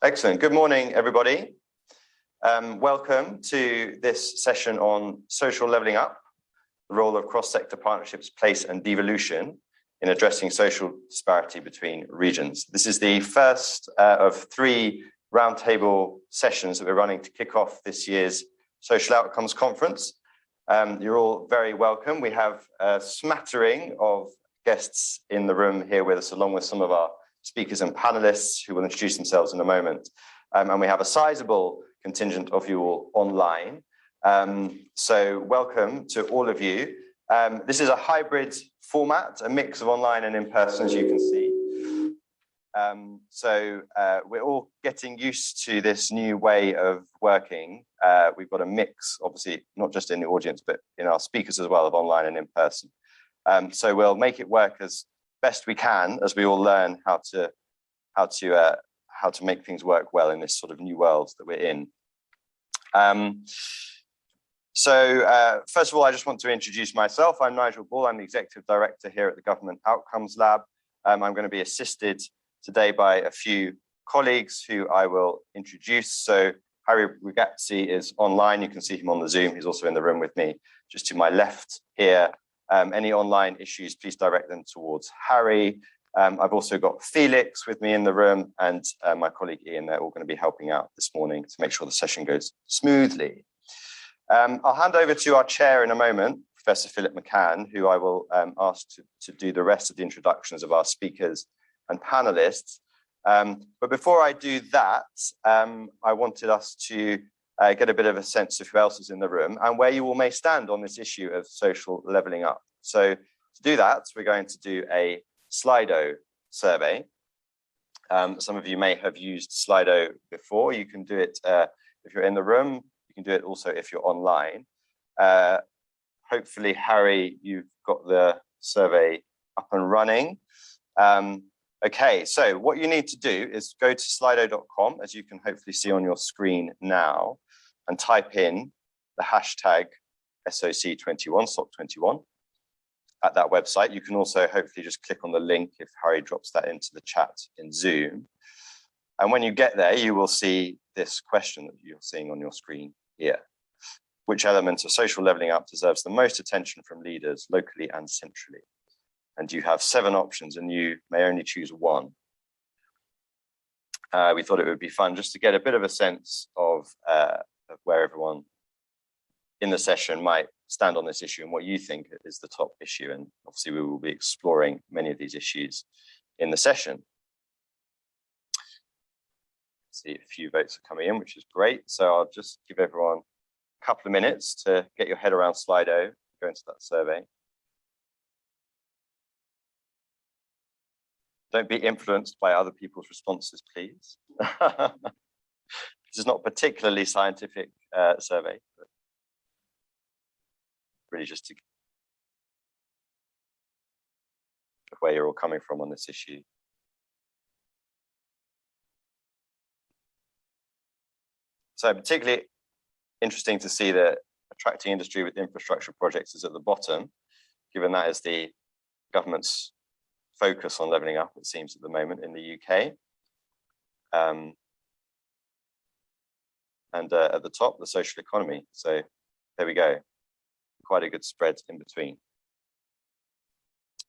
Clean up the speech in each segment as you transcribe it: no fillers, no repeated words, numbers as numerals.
Excellent. Good morning, everybody. Welcome to this session on social levelling up, the role of cross-sector partnerships, place and devolution in addressing social disparity between regions. This is the first of three roundtable sessions that we're running to kick off this year's Social Outcomes Conference. You're all very welcome. We have a smattering of guests in the room here with us, along with some of our speakers and panelists who will introduce themselves in a moment. And we have a sizable contingent of you all online. So welcome to all of you. This is a hybrid format, a mix of online and in person, as you can see. We're all getting used to this new way of working. We've got a mix, obviously, not just in the audience, but in our speakers as well, of online and in person. So we'll make it work as best we can as we all learn how to make things work well in this sort of new world that we're in. First of all, I just want to introduce myself. I'm Nigel Ball. I'm the Executive Director here at the Government Outcomes Lab. I'm going to be assisted today by a few colleagues who I will introduce. So Harry Rugazzi is online. You can see him on the Zoom. He's also in the room with me, just to my left here. Any online issues, please direct them towards Harry. I've also got Felix with me in the room and my colleague Ian. They're all going to be helping out this morning to make sure the session goes smoothly. I'll hand over to our chair in a moment, Professor Philip McCann, who I will ask to do the rest of the introductions of our speakers and panelists. But before I do that, I wanted us to get a bit of a sense of who else is in the room and where you all may stand on this issue of social levelling up. So to do that, we're going to do a Slido survey. Some of you may have used Slido before. You can do it if you're in the room. You can do it also if you're online. Hopefully, Harry, you've got the survey up and running. Okay, so what you need to do is go to slido.com, as you can hopefully see on your screen now, and type in the hashtag SOC21, SOC21 at that website. You can also hopefully just click on the link if Harry drops that into the chat in Zoom. And when you get there, you will see this question that you're seeing on your screen here. Which element of social levelling up deserves the most attention from leaders locally and centrally? And you have 7 options and you may only choose one. We thought it would be fun just to get a bit of a sense of where everyone in the session might stand on this issue and what you think is the top issue. And obviously we will be exploring many of these issues in the session. See, a few votes are coming in, which is great. So I'll just give everyone a couple of minutes to get your head around Slido, go into that survey. Don't be influenced by other people's responses, please. This is not a particularly scientific survey, but really just to get where you're all coming from on this issue. So particularly interesting to see that attracting industry with infrastructure projects is at the bottom, given that is the government's focus on levelling up, it seems, at the moment in the UK. And at the top, the social economy. So there we go. Quite a good spread in between.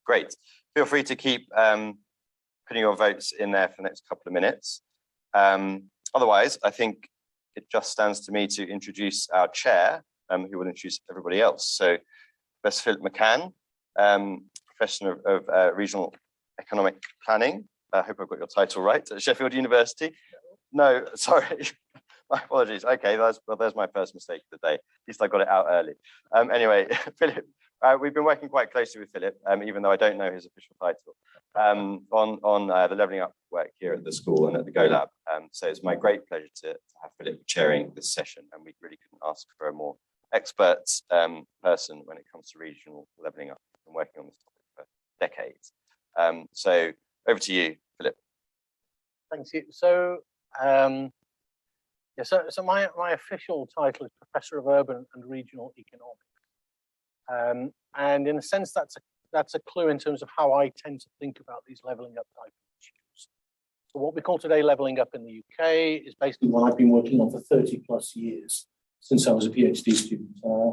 Great. Feel free to keep putting your votes in there for the next couple of minutes. Otherwise, I think it just stands to me to introduce our chair, who will introduce everybody else. So Professor Philip McCann, Professor of Regional Economic Planning. I hope I've got your title right, at Sheffield University. No, sorry. My apologies. Okay, there's my first mistake of the day. At least I got it out early. Anyway, Philip, we've been working quite closely with Philip, even though I don't know his official title, on the levelling up work here at the school and at the Go Lab. So it's my great pleasure to have Philip chairing this session, and we really couldn't ask for a more expert person when it comes to regional levelling up. I've been working on this topic for decades. So over to you, Philip. Thank you. So, so my official title is Professor of Urban and Regional Economics, and in a sense that's a clue in terms of how I tend to think about these levelling up type of issues. So what we call today levelling up in the UK is basically what I've been working on for 30 plus years since I was a PhD student.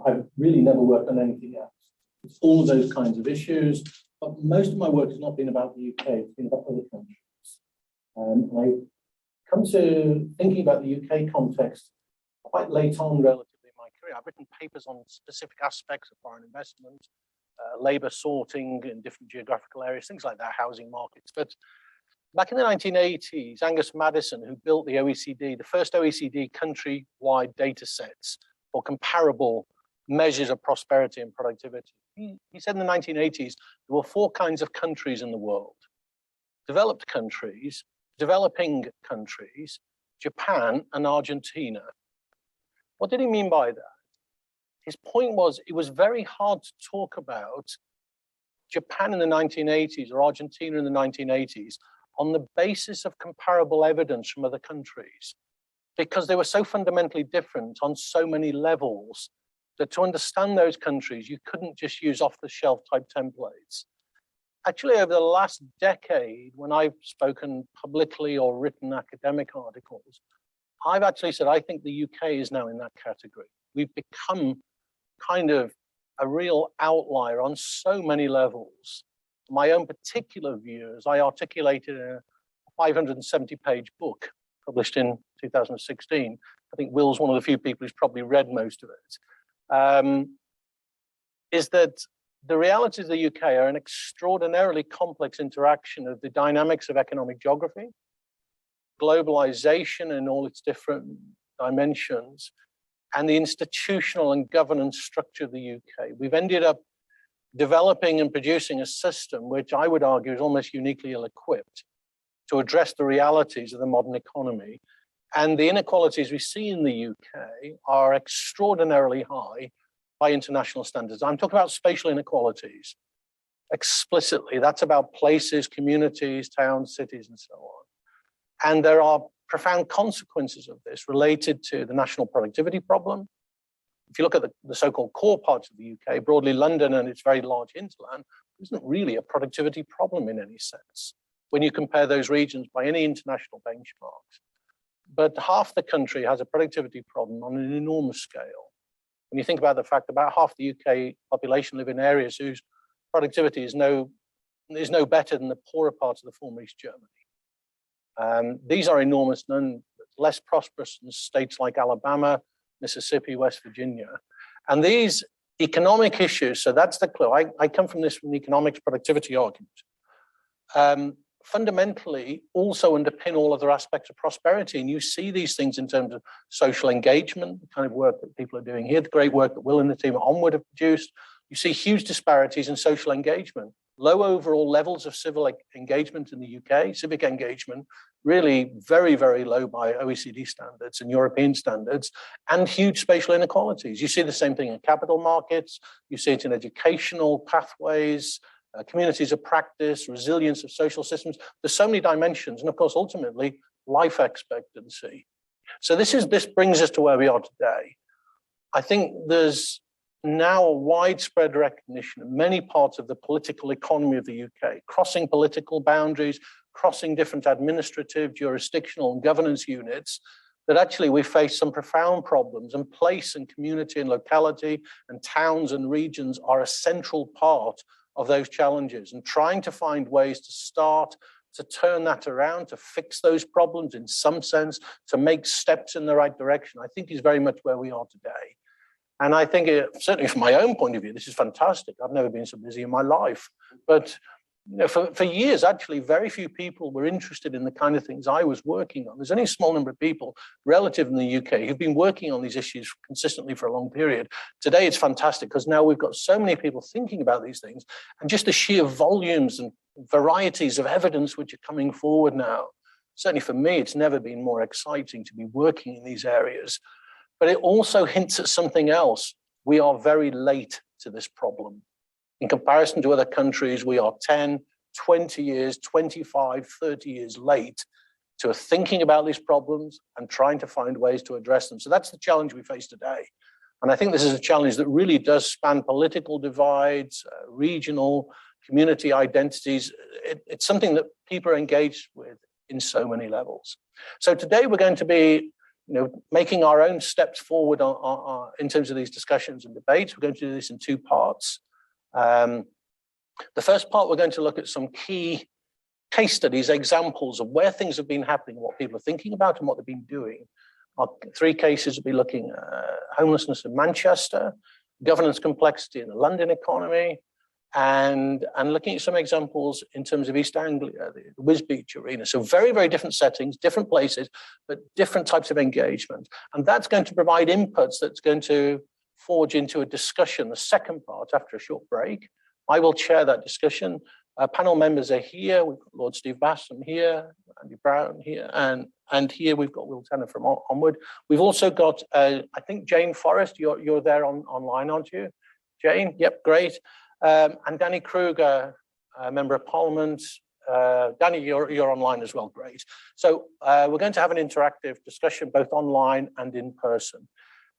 I've really never worked on anything else. It's all of those kinds of issues, but most of my work has not been about the UK, it's been about other countries. I come to thinking about the UK context quite late on relatively in my career. I've written papers on specific aspects of foreign investment, labour sorting in different geographical areas, things like that, housing markets. But back in the 1980s, Angus Maddison, who built the OECD, the first OECD country-wide data sets for comparable measures of prosperity and productivity, he said in the 1980s, there were 4 kinds of countries in the world: developed countries, developing countries, Japan, and Argentina. What did he mean by that? His point was it was very hard to talk about Japan in the 1980s or Argentina in the 1980s on the basis of comparable evidence from other countries, because they were so fundamentally different on so many levels that to understand those countries, you couldn't just use off-the-shelf type templates. Actually, over the last decade, when I've spoken publicly or written academic articles, I've actually said, I think the UK is now in that category. We've become kind of a real outlier on so many levels. My own particular views, I articulated in a 570-page book published in 2016. I think Will's one of the few people who's probably read most of it. Is that the realities of the UK are an extraordinarily complex interaction of the dynamics of economic geography, globalization in all its different dimensions, and the institutional and governance structure of the UK. We've ended up developing and producing a system which I would argue is almost uniquely ill-equipped to address the realities of the modern economy. And the inequalities we see in the UK are extraordinarily high by international standards. I'm talking about spatial inequalities explicitly. That's about places, communities, towns, cities, and so on. And there are profound consequences of this related to the national productivity problem. If you look at the so-called core parts of the UK, broadly London and its very large hinterland, isn't really a productivity problem in any sense when you compare those regions by any international benchmarks. But half the country has a productivity problem on an enormous scale. When you think about the fact about half the UK population live in areas whose productivity is no better than the poorer parts of the former East Germany. These are enormous, none less prosperous than states like Alabama, Mississippi, West Virginia. And these economic issues, so that's the clue. I come from this from the economics productivity argument. Fundamentally also underpin all other aspects of prosperity. And you see these things in terms of social engagement, the kind of work that people are doing here, the great work that Will and the team at Onward have produced. You see huge disparities in social engagement, low overall levels of civil engagement in the UK, civic engagement, really very, very low by OECD standards and European standards, and huge spatial inequalities. You see the same thing in capital markets, you see it in educational pathways, communities of practice, resilience of social systems. There's so many dimensions, and of course, ultimately, life expectancy. So this brings us to where we are today. I think there's now a widespread recognition in many parts of the political economy of the UK, crossing political boundaries, crossing different administrative, jurisdictional, and governance units, that actually we face some profound problems, and place and community and locality and towns and regions are a central part of those challenges, and trying to find ways to start to turn that around, to fix those problems in some sense, to make steps in the right direction, I think is very much where we are today. And I think, certainly from my own point of view, this is fantastic. I've never been so busy in my life. But for years, actually, very few people were interested in the kind of things I was working on. There's only a small number of people relative in the UK who've been working on these issues consistently for a long period. Today, it's fantastic because now we've got so many people thinking about these things, and just the sheer volumes and varieties of evidence which are coming forward now. Certainly for me, it's never been more exciting to be working in these areas. But it also hints at something else. We are very late to this problem. In comparison to other countries, we are 10, 20 years, 25, 30 years late to thinking about these problems and trying to find ways to address them. So that's the challenge we face today. And I think this is a challenge that really does span political divides, regional, community identities. It's something that people are engaged with in so many levels. So today we're going to be making our own steps forward in terms of these discussions and debates. We're going to do this in two parts. The first part, we're going to look at some key case studies, examples of where things have been happening, what people are thinking about and what they've been doing. Our three cases will be looking at homelessness in Manchester, governance complexity in the London economy, and looking at some examples in terms of East Anglia, the Wisbech arena. So very, very different settings, different places, but different types of engagement. And that's going to provide inputs that's going to forge into a discussion, the second part, after a short break. I will chair that discussion. Panel members are here. We've got Lord Steve Bassam here, Andy Brown here, and here we've got Will Tanner from Onward. We've also got, I think, Jane Forrest, you're there online, aren't you? Jane, yep, great. And Danny Kruger, Member of Parliament. Danny, you're online as well, great. So we're going to have an interactive discussion, both online and in person.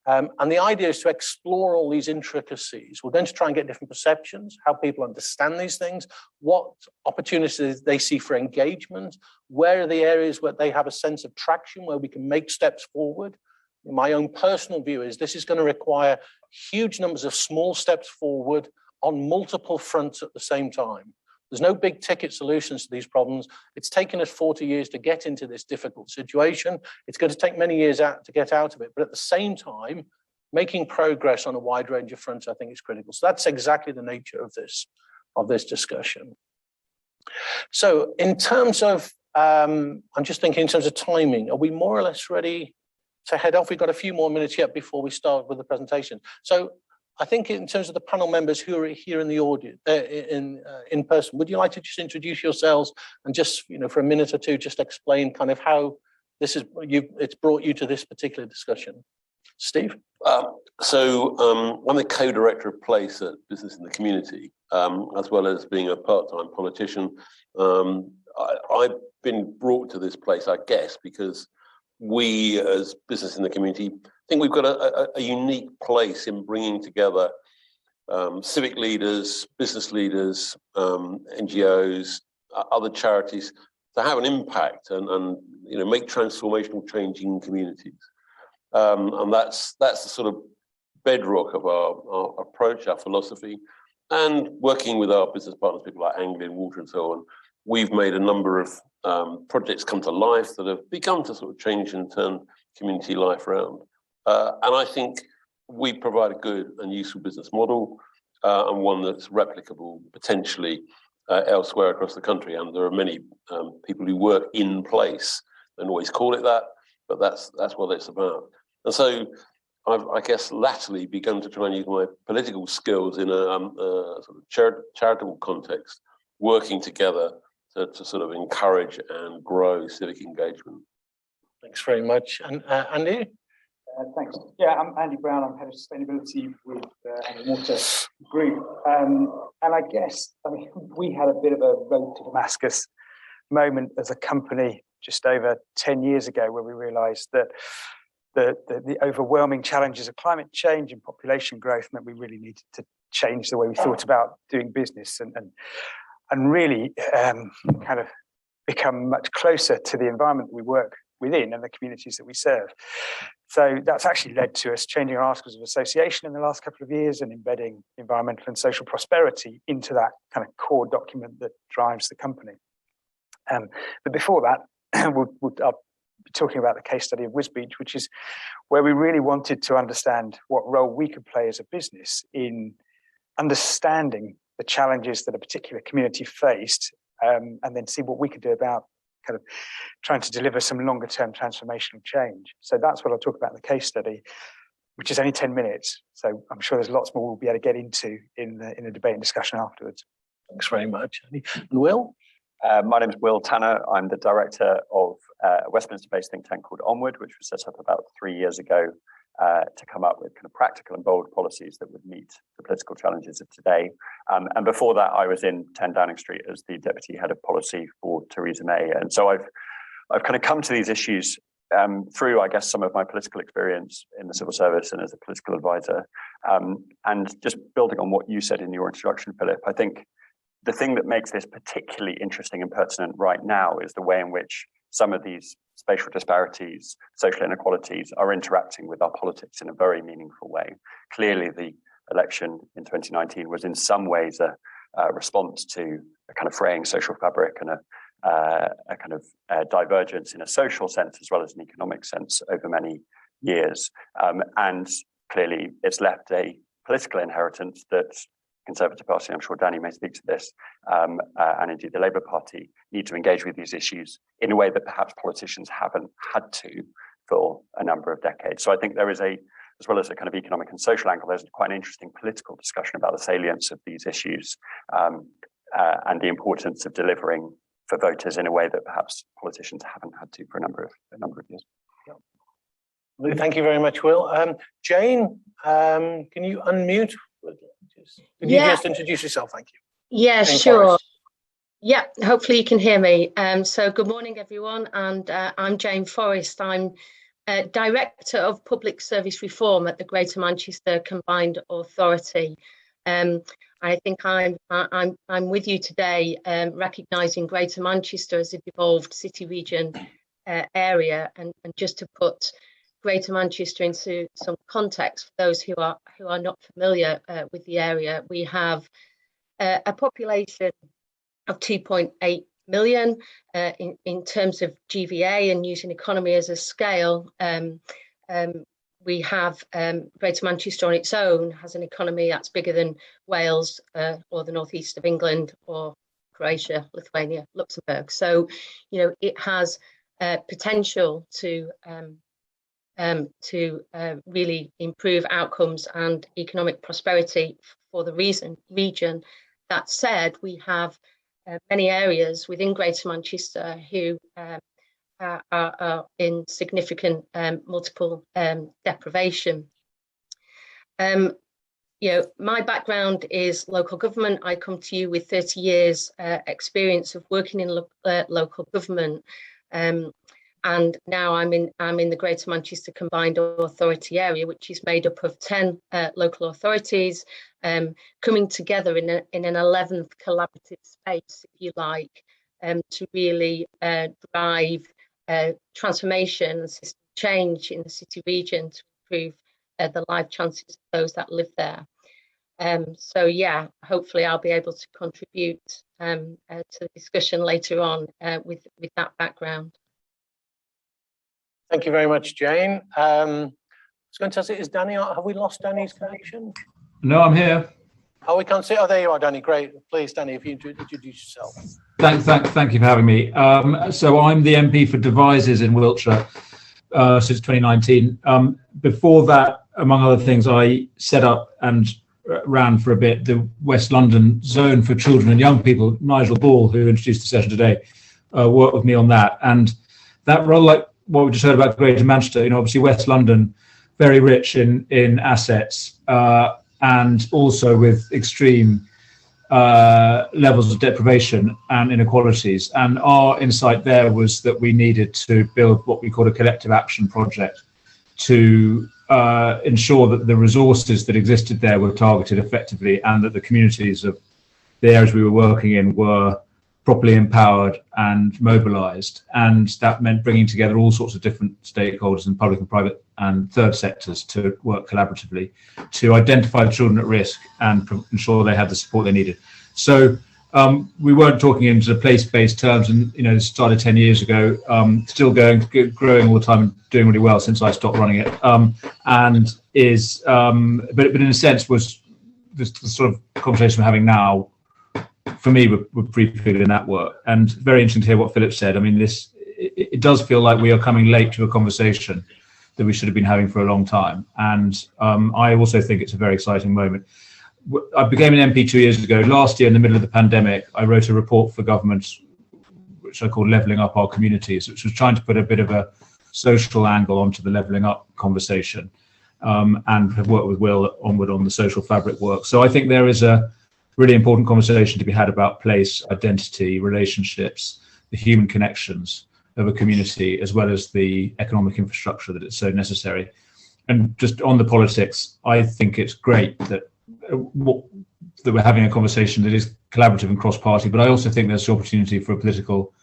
And the idea is to explore all these intricacies. We're going to try and get different perceptions, how people understand these things, what opportunities they see for engagement, where are the areas where they have a sense of traction, where we can make steps forward. My own personal view is this is going to require huge numbers of small steps forward on multiple fronts at the same time. There's no big ticket solutions to these problems. It's taken us 40 years to get into this difficult situation. It's going to take many years to get out of it. But at the same time, making progress on a wide range of fronts, I think, is critical. So that's exactly the nature of this discussion. So in terms of, I'm just thinking in terms of timing, are we more or less ready to head off? We've got a few more minutes yet before we start with the presentation. So I think in terms of the panel members who are here in the audience, in person, would you like to just introduce yourselves and just, for a minute or two, just explain kind of how this is, it's brought you to this particular discussion? Steve? So I'm the co-director of Place at Business in the Community, as well as being a part-time politician. I've been brought to this place, I guess, because we as Business in the Community think we've got a unique place in bringing together civic leaders, business leaders, NGOs, other charities to have an impact and make transformational change in communities. And that's the sort of bedrock of our approach, our philosophy. And working with our business partners, people like Anglian Water and so on, we've made a number of projects come to life that have begun to sort of change and turn community life around. And I think we provide a good and useful business model and one that's replicable potentially elsewhere across the country. And there are many people who work in Place. They don't always call it that, but that's what it's about. And so I've, I guess, latterly begun to try and use my political skills in a sort of charitable context, working together to sort of encourage and grow civic engagement. Thanks very much. And Andy? Thanks. Yeah, I'm Andy Brown. I'm head of sustainability with the Water Group. And I guess, we had a bit of a road to Damascus moment as a company just over 10 years ago, where we realised that the overwhelming challenges of climate change and population growth meant we really needed to change the way we thought about doing business and really kind of become much closer to the environment we work within and the communities that we serve. So that's actually led to us changing our articles of association in the last couple of years and embedding environmental and social prosperity into that kind of core document that drives the company. But before that, I'll be talking about the case study of Wisbech, which is where we really wanted to understand what role we could play as a business in understanding the challenges that a particular community faced, and then see what we could do about kind of trying to deliver some longer term transformational change. So that's what I'll talk about in the case study, which is only 10 minutes. So I'm sure there's lots more we'll be able to get into in the debate and discussion afterwards. Thanks very much. And Will? My name is Will Tanner. I'm the director of a Westminster-based think tank called Onward, which was set up about 3 years ago to come up with kind of practical and bold policies that would meet the political challenges of today. And before that, I was in 10 Downing Street as the deputy head of policy for Theresa May. And so I've kind of come to these issues through, I guess, some of my political experience in the civil service and as a political advisor. And just building on what you said in your introduction, Philip, I think the thing that makes this particularly interesting and pertinent right now is the way in which some of these spatial disparities, social inequalities are interacting with our politics in a very meaningful way. Clearly, the election in 2019 was in some ways a response to a kind of fraying social fabric and a kind of divergence in a social sense as well as an economic sense over many years. And clearly, it's left a political inheritance that Conservative Party, I'm sure Danny may speak to this, and indeed the Labour Party need to engage with these issues in a way that perhaps politicians haven't had to for a number of decades. So I think there is as well as a kind of economic and social angle, there's quite an interesting political discussion about the salience of these issues and the importance of delivering for voters in a way that perhaps politicians haven't had to for a number of years. Yeah. Thank you very much, Will. Jane, can you unmute? Can you just introduce yourself? Thank you. Yeah, Jane sure. Forrest. Yeah, hopefully you can hear me. So good morning, everyone. And I'm Jane Forrest. I'm Director of Public Service Reform at the Greater Manchester Combined Authority. I think I'm with you today, recognising Greater Manchester as a devolved city region area, and just to put Greater Manchester into some context for those who are not familiar with the area, we have a population of 2.8 million in terms of GVA, and using economy as a scale. We have Greater Manchester on its own has an economy that's bigger than Wales or the northeast of England or Croatia, Lithuania, Luxembourg. So, it has potential to really improve outcomes and economic prosperity for the region. That said, we have many areas within Greater Manchester who are in significant multiple deprivation. My background is local government. I come to you with 30 years experience of working in local government. And now I'm in the Greater Manchester Combined Authority area, which is made up of 10 local authorities coming together in an 11th collaborative space, if you like, to really drive transformation and system change in the city region to improve the life chances of those that live there. So yeah, hopefully I'll be able to contribute to the discussion later on with that background. Thank you very much, Jane. I was going to say, is Danny, have we lost Danny's connection? No, I'm here. Oh, we can't see. Oh, there you are, Danny. Great. Please, Danny, if you introduce yourself. Thank you for having me. So I'm the MP for Devizes in Wiltshire since 2019. Before that, among other things, I set up and ran for a bit the West London Zone for Children and Young People. Nigel Ball, who introduced the session today, worked with me on that. And that role, like what we just heard about Greater Manchester, obviously West London, very rich in assets and also with extreme levels of deprivation and inequalities. And our insight there was that we needed to build what we call a collective action project to ensure that the resources that existed there were targeted effectively and that the communities of the areas we were working in were properly empowered and mobilized. And that meant bringing together all sorts of different stakeholders in public and private and third sectors to work collaboratively to identify the children at risk and ensure they had the support they needed. So we weren't talking in sort of place-based terms, and it started 10 years ago, still growing all the time and doing really well since I stopped running it. But in a sense was the sort of conversation we're having now, for me, we're pre-figured in that work. And very interesting to hear what Philip said. I mean, it does feel like we are coming late to a conversation that we should have been having for a long time. And I also think it's a very exciting moment. I became an MP 2 years ago. Last year, in the middle of the pandemic, I wrote a report for government, which I called Levelling Up Our Communities, which was trying to put a bit of a social angle onto the levelling up conversation, and have worked with Will onward on the social fabric work. So I think there is a really important conversation to be had about place, identity, relationships, the human connections of a community, as well as the economic infrastructure that is so necessary. And just on the politics, I think it's great that we're having a conversation that is collaborative and cross-party, but I also think there's the opportunity for a political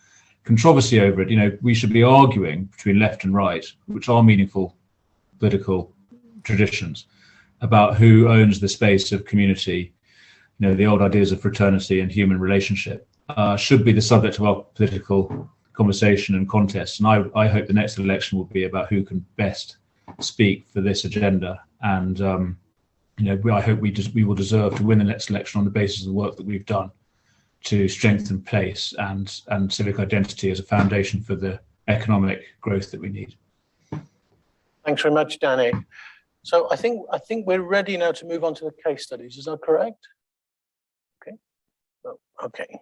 controversy over it. You know, we should be arguing between left and right, which are meaningful political traditions, about who owns the space of community. You know, the old ideas of fraternity and human relationship should be the subject of our political conversation and contest. And I hope the next election will be about who can best speak for this agenda. And you know, I hope we will deserve to win the next election on the basis of the work that we've done to strengthen place and civic identity as a foundation for the economic growth that we need. Thanks very much, Danny. So I think we're ready now to move on to the case studies. Is that correct? Okay. Oh, okay.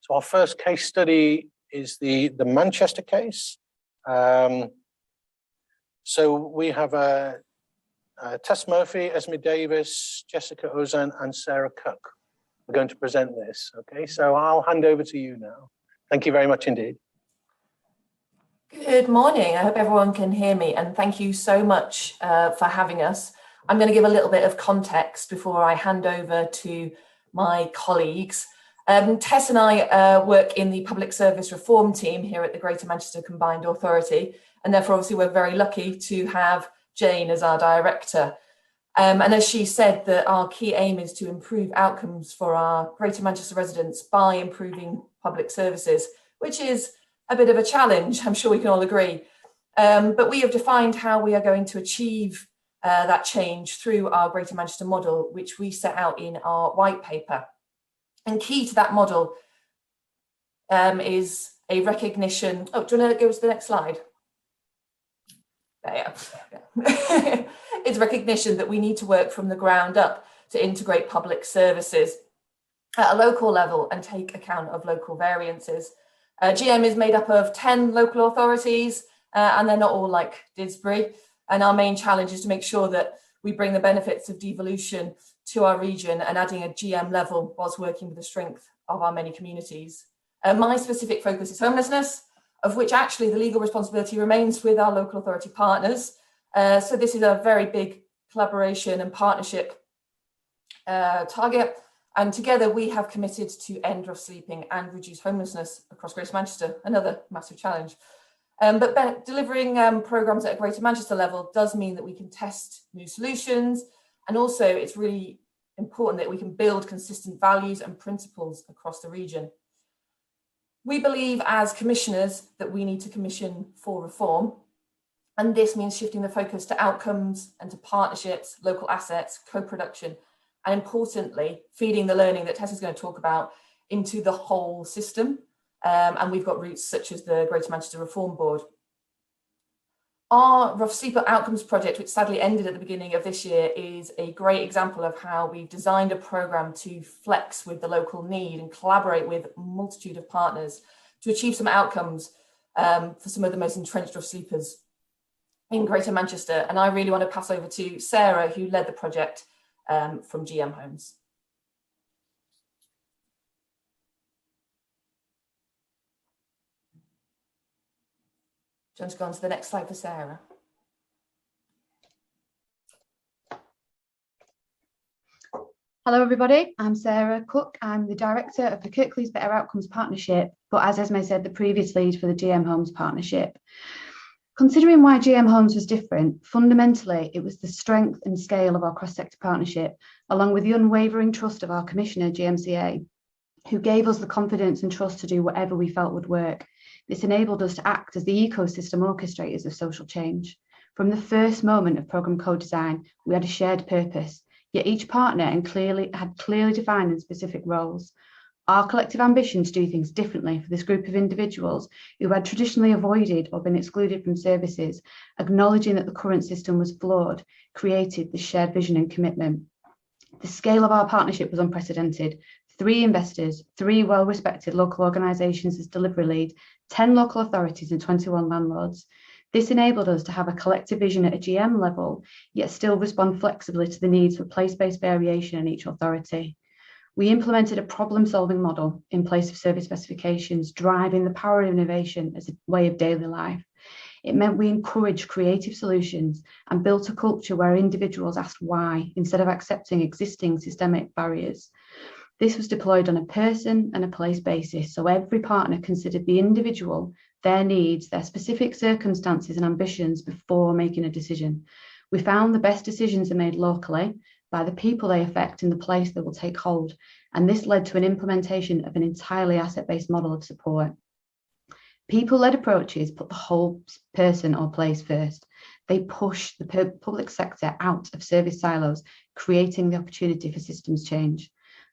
So our first case study is the Manchester case. So we have Tess Murphy, Esme Davis, Jessica Ozan, and Sarah Cook are going to present this. Okay, so I'll hand over to you now. Thank you very much indeed. Good morning. I hope everyone can hear me, and thank you so much for having us. I'm going to give a little bit of context before I hand over to my colleagues. Tess and I work in the public service reform team here at the Greater Manchester Combined Authority, and therefore obviously we're very lucky to have Jane as our director. And as she said, that our key aim is to improve outcomes for our Greater Manchester residents by improving public services, which is a bit of a challenge, I'm sure we can all agree. But we have defined how we are going to achieve that change through our Greater Manchester model, which we set out in our white paper. And key to that model is a recognition. Oh, do you want to go to the next slide? There. Yeah. It's recognition that we need to work from the ground up to integrate public services at a local level and take account of local variances. GM is made up of 10 local authorities, and they're not all like Didsbury. And our main challenge is to make sure that we bring the benefits of devolution to our region and adding a GM level whilst working with the strength of our many communities. My specific focus is homelessness, of which actually the legal responsibility remains with our local authority partners. So this is a very big collaboration and partnership target. And together we have committed to end rough sleeping and reduce homelessness across Greater Manchester, another massive challenge. But delivering programmes at a Greater Manchester level does mean that we can test new solutions. And also it's really important that we can build consistent values and principles across the region. We believe as commissioners that we need to commission for reform. And this means shifting the focus to outcomes and to partnerships, local assets, co-production, and importantly, feeding the learning that Tess is going to talk about into the whole system. And we've got routes such as the Greater Manchester Reform Board. Our Rough Sleeper Outcomes project, which sadly ended at the beginning of this year, is a great example of how we've designed a programme to flex with the local need and collaborate with a multitude of partners to achieve some outcomes for some of the most entrenched rough sleepers in Greater Manchester. And I really want to pass over to Sarah, who led the project from GM Homes. Do you want to go on to the next slide for Sarah? Hello everybody, I'm Sarah Cook. I'm the director of the Kirklees Better Outcomes Partnership, but as Esme said, the previous lead for the GM Homes Partnership. Considering why GM Homes was different, fundamentally it was the strength and scale of our cross-sector partnership, along with the unwavering trust of our commissioner, GMCA, who gave us the confidence and trust to do whatever we felt would work. This enabled us to act as the ecosystem orchestrators of social change. From the first moment of programme co-design, we had a shared purpose, yet each partner had clearly defined and specific roles. Our collective ambition to do things differently for this group of individuals who had traditionally avoided or been excluded from services, acknowledging that the current system was flawed, created this shared vision and commitment. The scale of our partnership was unprecedented. 3 investors, 3 well-respected local organisations as delivery lead, 10 local authorities and 21 landlords. This enabled us to have a collective vision at a GM level, yet still respond flexibly to the needs for place-based variation in each authority. We implemented a problem-solving model in place of service specifications, driving the power of innovation as a way of daily life. It meant we encouraged creative solutions and built a culture where individuals asked why, instead of accepting existing systemic barriers. This was deployed on a person and a place basis, so every partner considered the individual, their needs, their specific circumstances and ambitions before making a decision. We found the best decisions are made locally by the people they affect in the place that will take hold, and this led to an implementation of an entirely asset-based model of support. People-led approaches put the whole person or place first. They push the public sector out of service silos, creating the opportunity for systems change.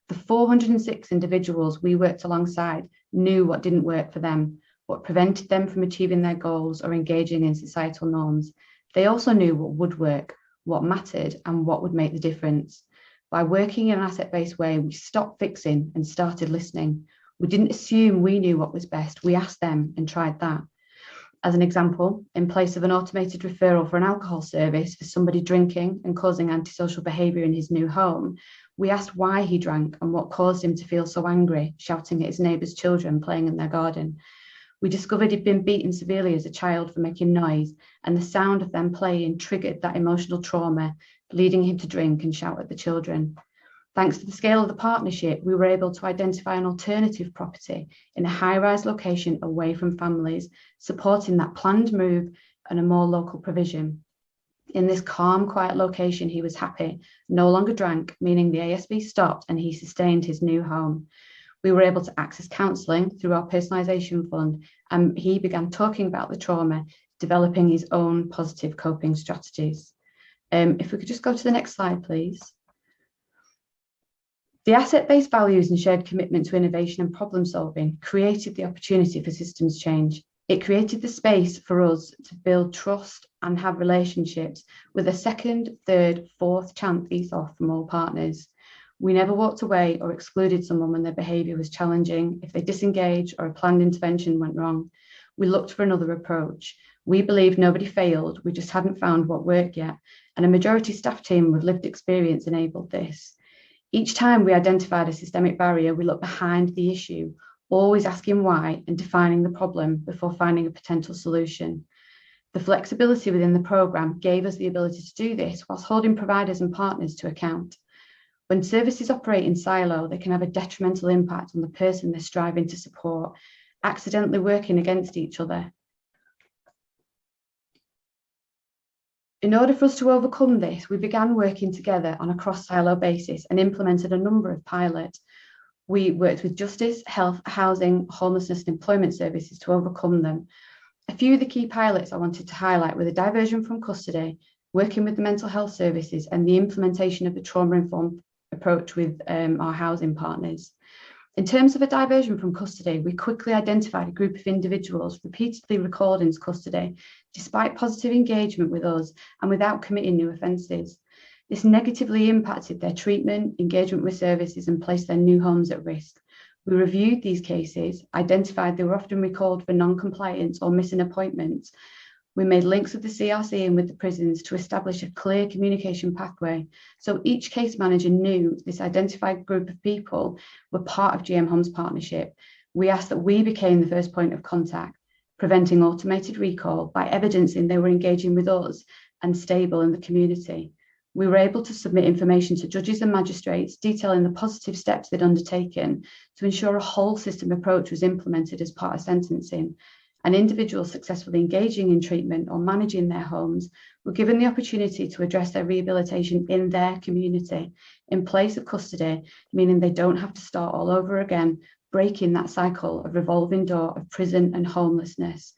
The 406 individuals we worked alongside knew what didn't work for them, what prevented them from achieving their goals or engaging in societal norms. They also knew what would work, what mattered, and what would make the difference. By working in an asset-based way, we stopped fixing and started listening. We didn't assume we knew what was best. We asked them and tried that. As an example, in place of an automated referral for an alcohol service for somebody drinking and causing antisocial behaviour in his new home, we asked why he drank and what caused him to feel so angry, shouting at his neighbour's children playing in their garden. We discovered he'd been beaten severely as a child for making noise, and the sound of them playing triggered that emotional trauma, leading him to drink and shout at the children. Thanks to the scale of the partnership, we were able to identify an alternative property in a high-rise location away from families, supporting that planned move and a more local provision. In this calm, quiet location, he was happy, no longer drank, meaning the ASB stopped and he sustained his new home. We were able to access counselling through our personalisation fund, and he began talking about the trauma, developing his own positive coping strategies. If we could just go to the next slide, please. The asset-based values and shared commitment to innovation and problem solving created the opportunity for systems change. It created the space for us to build trust and have relationships with a second, third, fourth chance ethos from all partners. We never walked away or excluded someone when their behaviour was challenging, if they disengaged or a planned intervention went wrong. We looked for another approach. We believed nobody failed, we just hadn't found what worked yet, and a majority staff team with lived experience enabled this. Each time we identified a systemic barrier, we looked behind the issue, always asking why and defining the problem before finding a potential solution. The flexibility within the programme gave us the ability to do this whilst holding providers and partners to account. When services operate in silo, they can have a detrimental impact on the person they're striving to support, accidentally working against each other. In order for us to overcome this, we began working together on a cross-silo basis and implemented a number of pilots. We worked with justice, health, housing, homelessness and employment services to overcome them. A few of the key pilots I wanted to highlight were the diversion from custody, working with the mental health services and the implementation of the trauma-informed approach with our housing partners. In terms of a diversion from custody, we quickly identified a group of individuals repeatedly recalled into custody, despite positive engagement with us and without committing new offences. This negatively impacted their treatment, engagement with services and placed their new homes at risk. We reviewed these cases, identified they were often recalled for non-compliance or missing appointments. We made links with the CRC and with the prisons to establish a clear communication pathway. So each case manager knew this identified group of people were part of GM Homes partnership. We asked that we became the first point of contact, preventing automated recall by evidencing they were engaging with us and stable in the community. We were able to submit information to judges and magistrates detailing the positive steps they'd undertaken to ensure a whole system approach was implemented as part of sentencing. And individuals successfully engaging in treatment or managing their homes were given the opportunity to address their rehabilitation in their community in place of custody, meaning they don't have to start all over again, breaking that cycle of revolving door of prison and homelessness.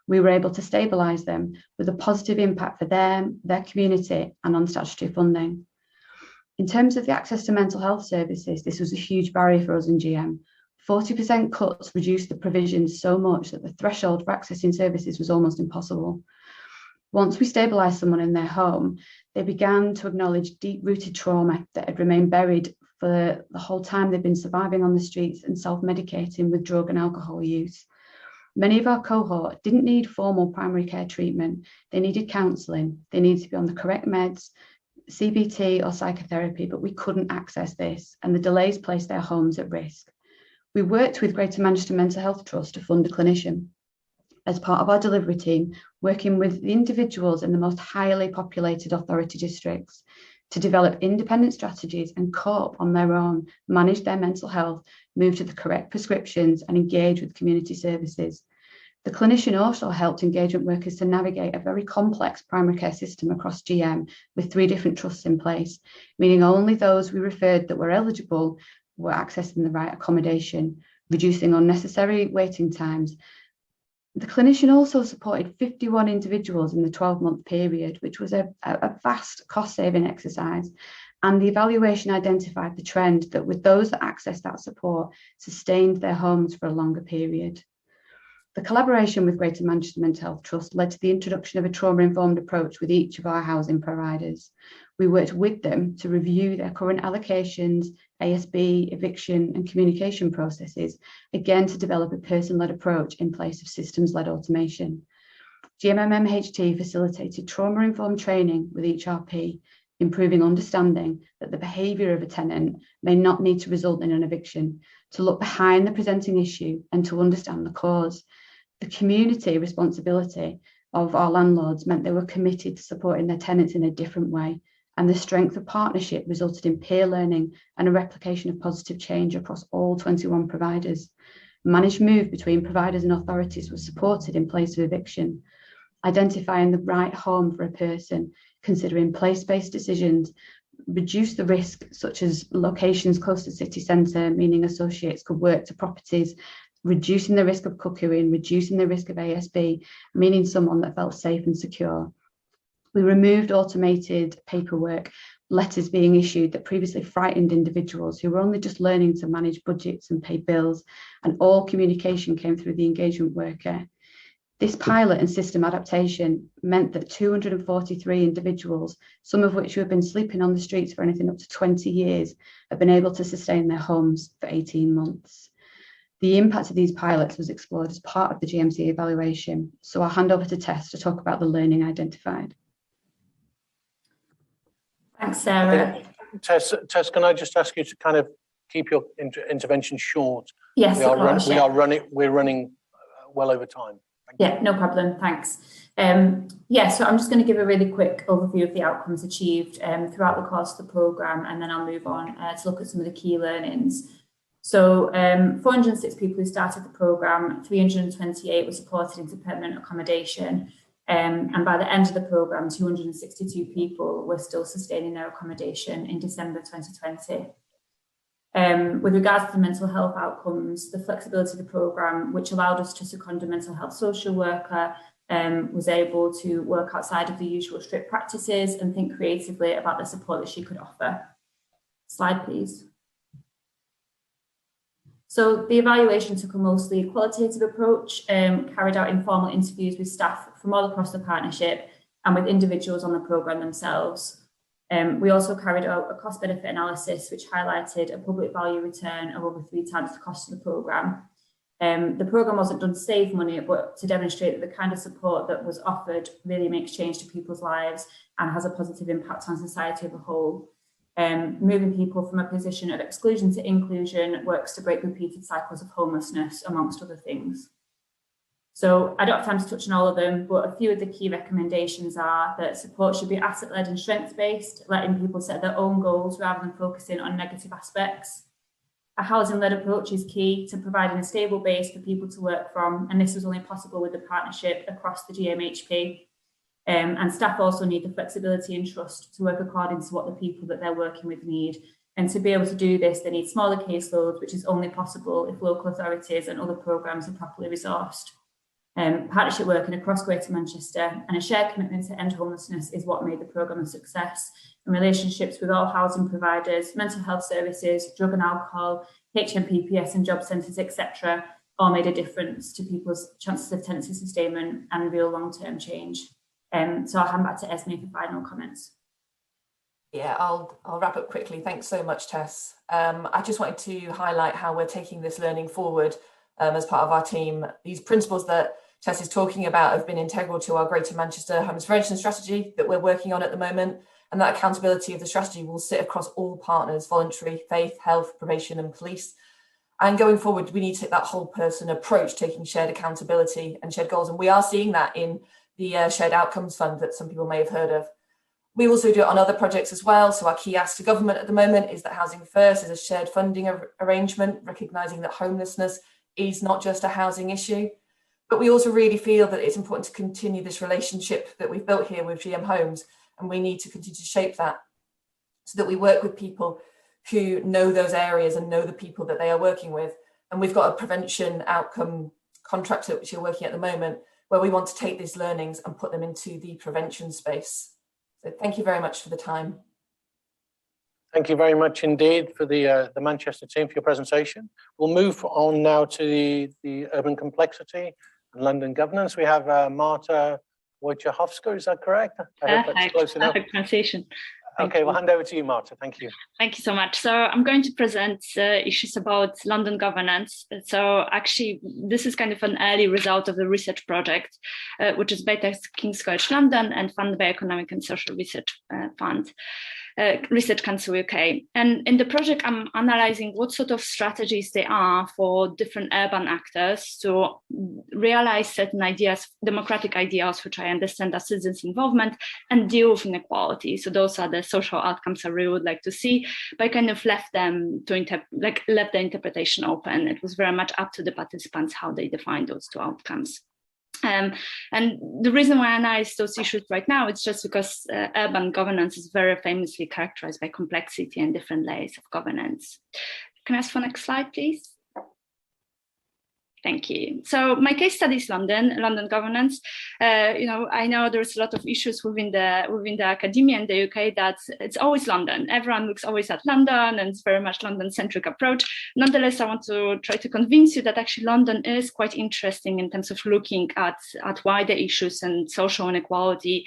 We were able to stabilise them with a positive impact for them, their community and on statutory funding. In terms of the access to mental health services, this was a huge barrier for us in GM. 40% cuts reduced the provisions so much that the threshold for accessing services was almost impossible. Once we stabilised someone in their home, they began to acknowledge deep-rooted trauma that had remained buried for the whole time they've been surviving on the streets and self-medicating with drug and alcohol use. Many of our cohort didn't need formal primary care treatment. They needed counselling. They needed to be on the correct meds, CBT or psychotherapy, but we couldn't access this, and the delays placed their homes at risk. We worked with Greater Manchester Mental Health Trust to fund a clinician as part of our delivery team, working with the individuals in the most highly populated authority districts. to develop independent strategies and cope on their own, manage their mental health, move to the correct prescriptions, and engage with community services. The clinician also helped engagement workers to navigate a very complex primary care system across GM with 3 different trusts in place, meaning only those we referred that were eligible were accessing the right accommodation, reducing unnecessary waiting times. The clinician also supported 51 individuals in the 12-month period, which was a vast cost-saving exercise. And the evaluation identified the trend that with those that accessed that support, sustained their homes for a longer period. The collaboration with Greater Manchester Mental Health Trust led to the introduction of a trauma-informed approach with each of our housing providers. We worked with them to review their current allocations, ASB, eviction and communication processes, again to develop a person-led approach in place of systems-led automation. GMMMHT facilitated trauma-informed training with each RP, improving understanding that the behaviour of a tenant may not need to result in an eviction, to look behind the presenting issue and to understand the cause. The community responsibility of our landlords meant they were committed to supporting their tenants in a different way, and the strength of partnership resulted in peer learning and a replication of positive change across all 21 providers. Managed move between providers and authorities was supported in place of eviction, identifying the right home for a person, considering place-based decisions, reduce the risk such as locations close to city centre, meaning associates could work to properties, reducing the risk of cuckooing, reducing the risk of ASB, meaning someone that felt safe and secure. We removed automated paperwork, letters being issued that previously frightened individuals who were only just learning to manage budgets and pay bills, and all communication came through the engagement worker. This pilot and system adaptation meant that 243 individuals, some of which have been sleeping on the streets for anything up to 20 years, have been able to sustain their homes for 18 months. The impact of these pilots was explored as part of the GMC evaluation. So I'll hand over to Tess to talk about the learning identified. Thanks, Sarah. Tess, can I just ask you to kind of keep your intervention short? Yes, we're running well over time. Yeah, no problem. Thanks. So I'm just going to give a really quick overview of the outcomes achieved throughout the course of the programme, and then I'll move on to look at some of the key learnings. So 406 people who started the programme, 328 were supported into permanent accommodation, and by the end of the programme, 262 people were still sustaining their accommodation in December 2020. With regards to the mental health outcomes, the flexibility of the programme, which allowed us to second a mental health social worker, was able to work outside of the usual strict practices and think creatively about the support that she could offer. Slide, please. So the evaluation took a mostly qualitative approach, carried out informal interviews with staff from all across the partnership and with individuals on the programme themselves. We also carried out a cost-benefit analysis, which highlighted a public value return of over 3 times the cost of the programme. The programme wasn't done to save money, but to demonstrate that the kind of support that was offered really makes change to people's lives and has a positive impact on society as a whole. Moving people from a position of exclusion to inclusion works to break repeated cycles of homelessness, amongst other things. So I don't have time to touch on all of them, but a few of the key recommendations are that support should be asset-led and strengths-based, letting people set their own goals rather than focusing on negative aspects. A housing-led approach is key to providing a stable base for people to work from, and this was only possible with the partnership across the GMHP. And staff also need the flexibility and trust to work according to what the people that they're working with need. And to be able to do this, they need smaller caseloads, which is only possible if local authorities and other programmes are properly resourced. Partnership working across Greater Manchester and a shared commitment to end homelessness is what made the programme a success. And relationships with all housing providers, mental health services, drug and alcohol, HMPPS and job centres, etc., all made a difference to people's chances of tenancy sustainment and real long-term change. So I'll hand back to Esme for final comments. Yeah, I'll wrap up quickly. Thanks so much, Tess. I just wanted to highlight how we're taking this learning forward as part of our team. These principles that Tess is talking about have been integral to our Greater Manchester Homeless Prevention Strategy that we're working on at the moment, and that accountability of the strategy will sit across all partners: voluntary, faith, health, probation and police. And going forward, we need to take that whole person approach, taking shared accountability and shared goals, and we are seeing that in the Shared Outcomes Fund that some people may have heard of. We also do it on other projects as well. So our key ask to government at the moment is that Housing First is a shared funding arrangement, recognising that homelessness is not just a housing issue. But we also really feel that it's important to continue this relationship that we've built here with GM Homes, and we need to continue to shape that so that we work with people who know those areas and know the people that they are working with. And we've got a prevention outcome contract which you're working at the moment, where we want to take these learnings and put them into the prevention space. So thank you very much for the time. Thank you very much indeed for the Manchester team for your presentation. We'll move on now to the urban complexity and London governance. We have Marta Wojciechowska, is that correct? I hope that's close enough. Perfect pronunciation. Okay, we'll hand over to you, Marta. Thank you. Thank you so much. So I'm going to present issues about London governance. So actually, this is kind of an early result of the research project, which is based at King's College London and funded by Economic and Social Research Fund. Research Council UK. And in the project, I'm analyzing what sort of strategies there are for different urban actors to realize certain ideas, democratic ideas, which I understand are citizens' involvement, and deal with inequality. So those are the social outcomes I really would like to see, but I kind of left them to left the interpretation open. It was very much up to the participants how they define those two outcomes. And the reason why I analyze those issues right now is just because urban governance is very famously characterized by complexity and different layers of governance. Can I ask for the next slide, please? Thank you. So my case study is London governance. I know there's a lot of issues within the academia in the UK that it's always London. Everyone looks always at London, and it's very much London-centric approach. Nonetheless, I want to try to convince you that actually London is quite interesting in terms of looking at wider issues and social inequality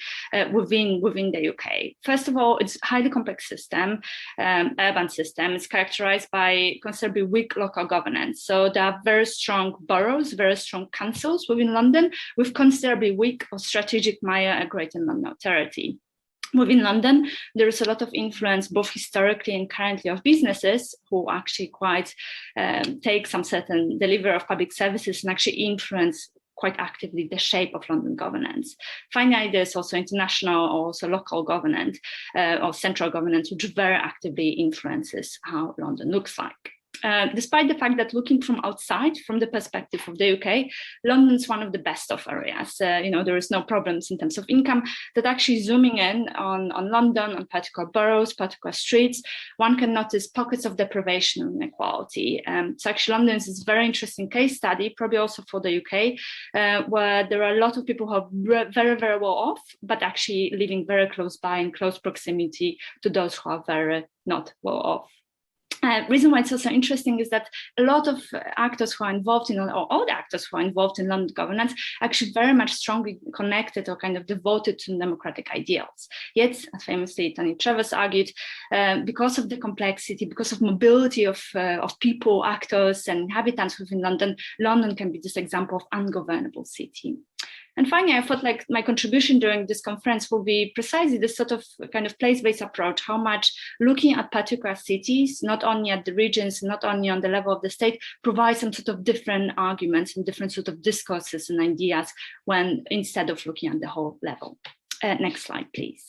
within the UK. First of all, it's a highly complex system, urban system. It's characterized by considerably weak local governance. So there are very strong boroughs, very strong councils within London with considerably weak or strategic mayor and Greater London Authority. Within London, there is a lot of influence, both historically and currently, of businesses who actually quite take some certain delivery of public services and actually influence quite actively the shape of London governance. Finally, there's also international or also local governance or central governance, which very actively influences how London looks like. Despite the fact that looking from outside, from the perspective of the UK, London is one of the best of areas. There is no problems in terms of income, that actually zooming in on London, on particular boroughs, particular streets, one can notice pockets of deprivation and inequality. So actually London is a very interesting case study, probably also for the UK, where there are a lot of people who are very, very well off, but actually living very close by in close proximity to those who are very not well off. Reason why it's also interesting is that a lot of actors who are involved in, or all the actors who are involved in London governance, actually very much strongly connected or kind of devoted to democratic ideals. Yet, as famously Tony Travers argued, because of the complexity, because of mobility of people, actors, and inhabitants within London, London can be this example of ungovernable city. And finally, I thought like my contribution during this conference will be precisely this sort of kind of place-based approach, how much looking at particular cities, not only at the regions, not only on the level of the state, provides some sort of different arguments and different sort of discourses and ideas when instead of looking at the whole level. Next slide, please.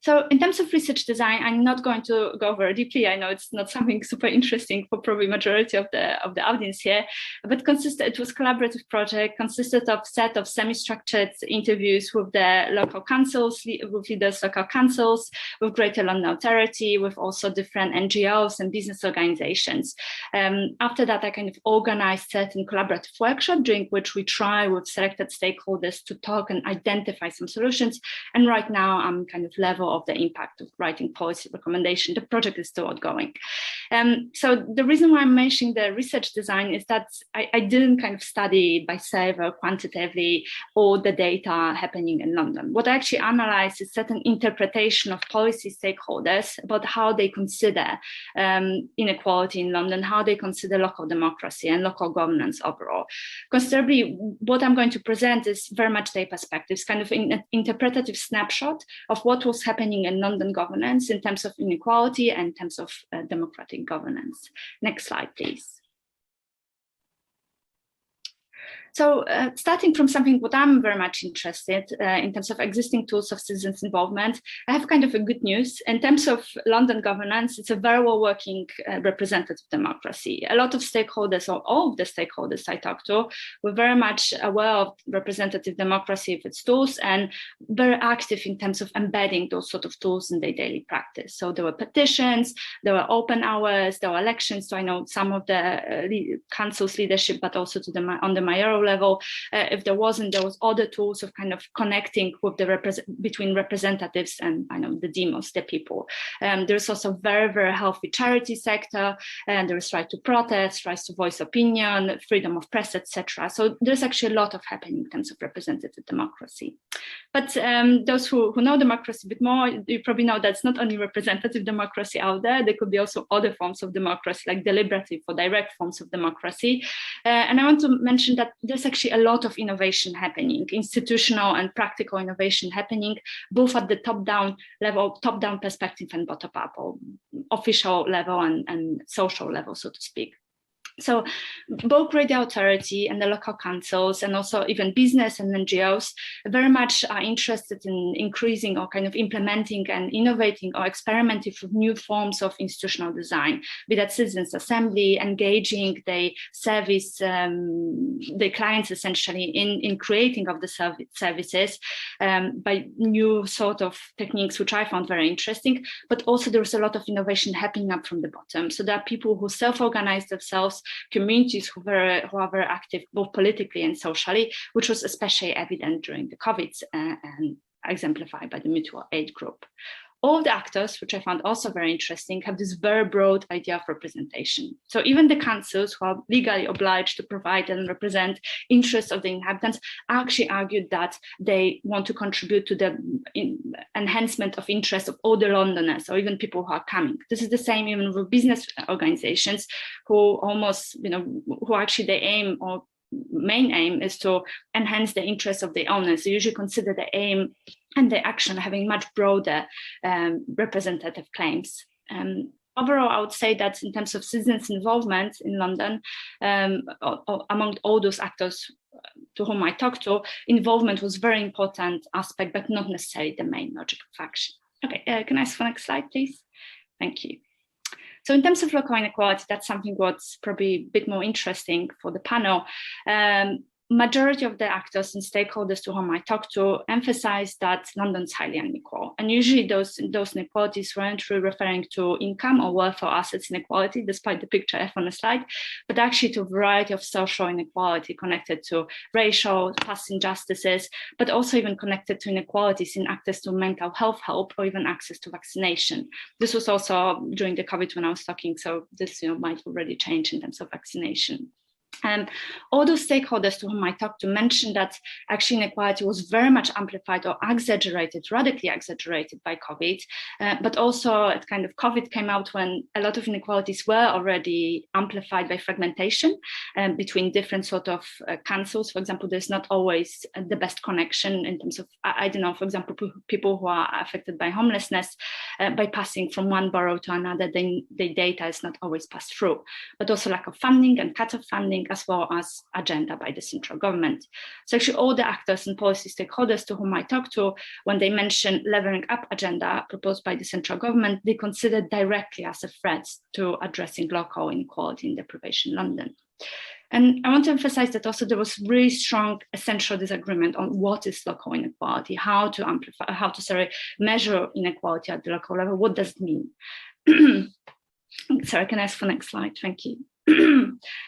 So in terms of research design, I'm not going to go very deeply. I know it's not something super interesting for probably majority of the audience here, but it was a collaborative project, consisted of a set of semi-structured interviews with the local councils, with leaders, local councils, with Greater London Authority, with also different NGOs and business organizations. After that, I kind of organized certain collaborative workshops during which we try with selected stakeholders to talk and identify some solutions. And right now I'm kind of level of the impact of writing policy recommendation. The project is still ongoing. So the reason why I'm mentioning the research design is that I didn't kind of study by survey quantitatively all the data happening in London. What I actually analyzed is certain interpretation of policy stakeholders about how they consider inequality in London, how they consider local democracy and local governance overall. Considerably, what I'm going to present is very much their perspectives, kind of an interpretative snapshot of what was happening in London governance in terms of inequality and in terms of democratic governance. Next slide, please. So starting from something what I'm very much interested in terms of existing tools of citizens' involvement, I have kind of a good news. In terms of London governance, it's a very well working representative democracy. A lot of stakeholders, or all of the stakeholders I talked to, were very much aware of representative democracy of its tools and very active in terms of embedding those sort of tools in their daily practice. So there were petitions, there were open hours, there were elections. So I know some of the council's leadership, but also to on the mayoral level. If there was other tools of kind of connecting with the between representatives and I know the demos, the people. There's also very, very healthy charity sector, and there's right to protest, right to voice opinion, freedom of press, etc. So there's actually a lot of happening in terms of representative democracy. But those who know democracy a bit more, you probably know that's not only representative democracy out there. There could be also other forms of democracy, like deliberative or direct forms of democracy. And I want to mention that there's actually a lot of innovation happening, institutional and practical innovation happening, both at the top-down level, top-down perspective and bottom-up, or official level and social level, so to speak. So both radio authority and the local councils and also even business and NGOs very much are interested in increasing or kind of implementing and innovating or experimenting with new forms of institutional design, be that citizens assembly, engaging the service, the clients essentially in creating of the services by new sort of techniques, which I found very interesting, but also there's a lot of innovation happening up from the bottom. So there are people who self-organize themselves, communities who are very active both politically and socially, which was especially evident during the COVID and exemplified by the mutual aid group. All the actors, which I found also very interesting, have this very broad idea of representation. So even the councils who are legally obliged to provide and represent interests of the inhabitants actually argued that they want to contribute to the enhancement of interest of all the Londoners or even people who are coming. This is the same even with business organizations who almost, who actually they aim or main aim is to enhance the interests of the owners. They usually consider the aim and the action having much broader representative claims. Overall, I would say that in terms of citizens' involvement in London, among all those actors to whom I talked to, involvement was a very important aspect, but not necessarily the main logic of action. Okay, can I ask for the next slide, please? Thank you. So in terms of local inequality, that's something what's probably a bit more interesting for the panel. Majority of the actors and stakeholders to whom I talked to emphasize that London's highly unequal. And usually those inequalities weren't really referring to income or wealth or assets inequality, despite the picture F on the slide, but actually to a variety of social inequality connected to racial, class injustices, but also even connected to inequalities in access to mental health help or even access to vaccination. This was also during the COVID when I was talking, so this might already change in terms of vaccination. All those stakeholders to whom I talked to mentioned that actually inequality was very much amplified or exaggerated, radically exaggerated by COVID, but also it kind of COVID came out when a lot of inequalities were already amplified by fragmentation between different sort of councils. For example, there's not always the best connection in terms of, I don't know, for example, people who are affected by homelessness, by passing from one borough to another, the data is not always passed through, but also lack of funding and cut-off funding, as well as agenda by the central government. So actually all the actors and policy stakeholders to whom I talked to, when they mention levelling up agenda proposed by the central government, they consider directly as a threat to addressing local inequality and deprivation in London. And I want to emphasize that also there was really strong essential disagreement on what is local inequality, how to amplify, how to measure inequality at the local level, what does it mean? Sorry, can I ask for the next slide? Thank you.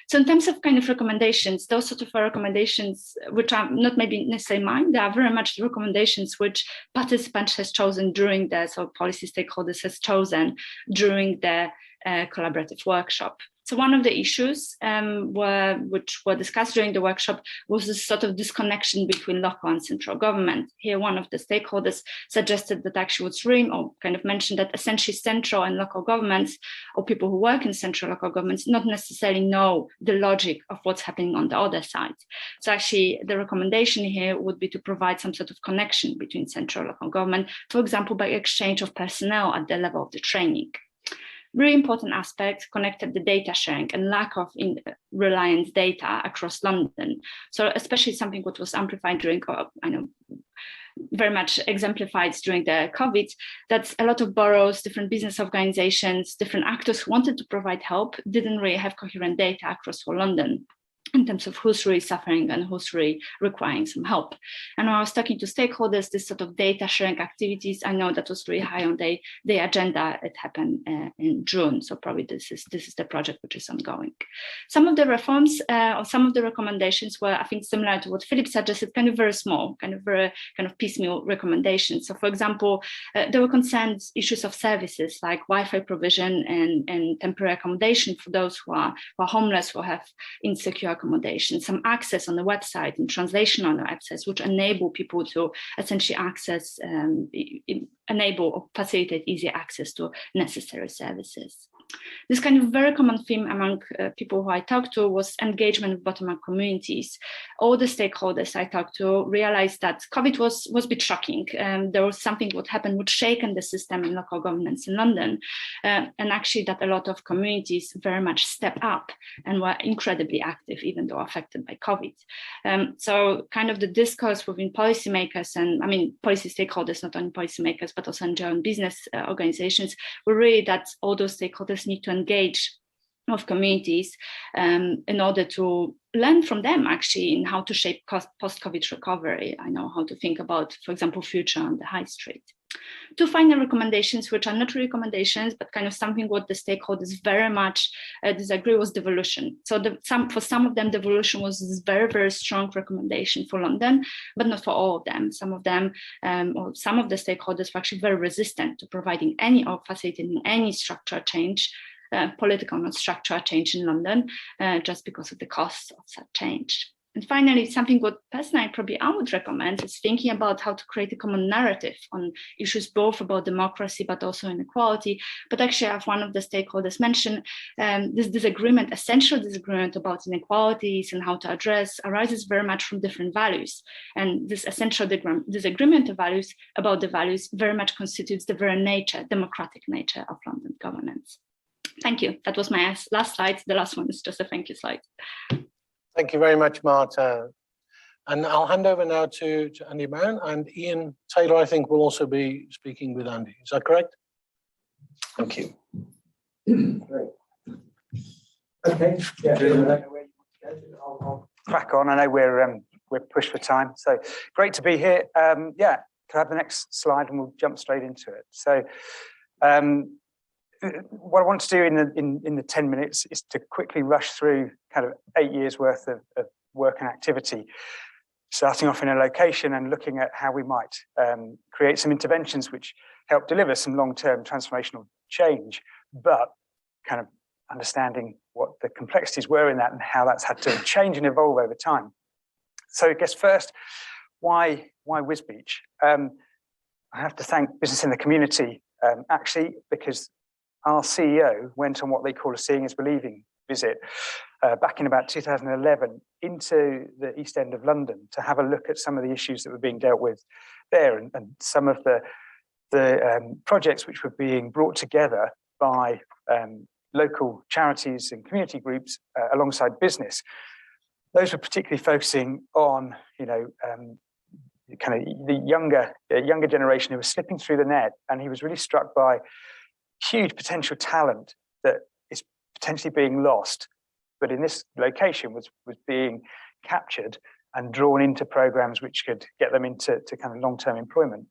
So in terms of kind of recommendations, those sort of recommendations, which are not maybe necessarily mine, they are very much the recommendations which participants has chosen during the, so policy stakeholders has chosen during the collaborative workshop. So one of the issues which were discussed during the workshop was this sort of disconnection between local and central government. Here, one of the stakeholders suggested that actually what's really, or kind of mentioned that essentially central and local governments, or people who work in central local governments, not necessarily know the logic of what's happening on the other side. So actually the recommendation here would be to provide some sort of connection between central and local government, for example, by exchange of personnel at the level of the training. really important aspect connected the data sharing and lack of reliance data across London. So especially something what was amplified during, I know, very much exemplified during the COVID, that a lot of boroughs, different business organizations, different actors who wanted to provide help didn't really have coherent data across whole London in terms of who's really suffering and who's really requiring some help. And when I was talking to stakeholders, this sort of data sharing activities, I know that was really high on the agenda. It happened in June, so probably this is the project which is ongoing. Some of the reforms or some of the recommendations were, I think, similar to what Philip suggested, kind of very small, kind of piecemeal recommendations. So, for example, there were concerned issues of services like Wi-Fi provision and temporary accommodation for those who are homeless, who have insecure accommodation, some access on the website and translation on the websites, which enable people to essentially access, enable or facilitate easy access to necessary services. This kind of very common theme among people who I talked to was engagement with bottom-up communities. All the stakeholders I talked to realized that COVID was a bit shocking. There was something what happened which shaken the system in local governments in London, and actually that a lot of communities very much stepped up and were incredibly active, even though affected by COVID. So kind of the discourse within policymakers and, I mean, policy stakeholders, not only policymakers, but also NGO and business organizations, were really that all those stakeholders need to engage with communities in order to learn from them actually in how to shape post-COVID recovery. I know how to think about, for example, future on the high street. Two final recommendations, which are not recommendations, but kind of something what the stakeholders very much disagree, was devolution. So for some of them, devolution was this very, very strong recommendation for London, but not for all of them. Some of them, or some of the stakeholders were actually very resistant to providing any or facilitating any structural change, political not structural change in London, just because of the costs of such change. And finally, something what personally probably I would recommend is thinking about how to create a common narrative on issues both about democracy but also inequality. But actually, as one of the stakeholders mentioned, this disagreement, essential disagreement about inequalities and how to address, arises very much from different values. And this essential disagreement of values about the values very much constitutes the very nature, democratic nature of London governance. Thank you. That was my last slide. The last one is just a thank you slide. Thank you very much, Marta. And I'll hand over now to Andy Brown, and Ian Taylor, I think, will also be speaking with Andy. Is that correct? Thank you. Great. Okay. Yeah. I'll crack on. I know we're pushed for time, so great to be here. Yeah, can I have the next slide and we'll jump straight into it. So, what I want to do in the 10 minutes is to quickly rush through kind of 8 years worth of work and activity, starting off in a location and looking at how we might create some interventions which help deliver some long-term transformational change, but kind of understanding what the complexities were in that and how that's had to change and evolve over time. So I guess first, why Wisbech? I have to thank Business in the Community, actually, because our CEO went on what they call a seeing is believing visit back in about 2011 into the East End of London to have a look at some of the issues that were being dealt with there and some of the projects which were being brought together by local charities and community groups alongside business. Those were particularly focusing on, kind of the younger generation who was slipping through the net, and he was really struck by huge potential talent that is potentially being lost, but in this location was being captured and drawn into programs which could get them into kind of long-term employment.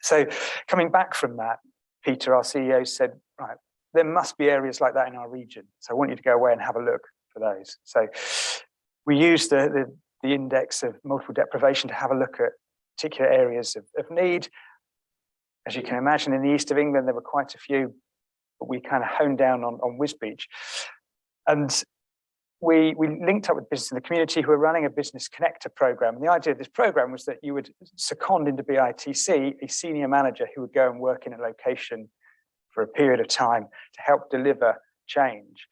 So coming back from that, Peter, our CEO, said, right, there must be areas like that in our region. So I want you to go away and have a look for those. So we used the index of multiple deprivation to have a look at particular areas of need. As you can imagine, in the east of England, there were quite a few, but we kind of honed down on Wisbech. And we linked up with Business in the Community, who were running a business connector program. And the idea of this program was that you would second into BITC a senior manager who would go and work in a location for a period of time to help deliver change.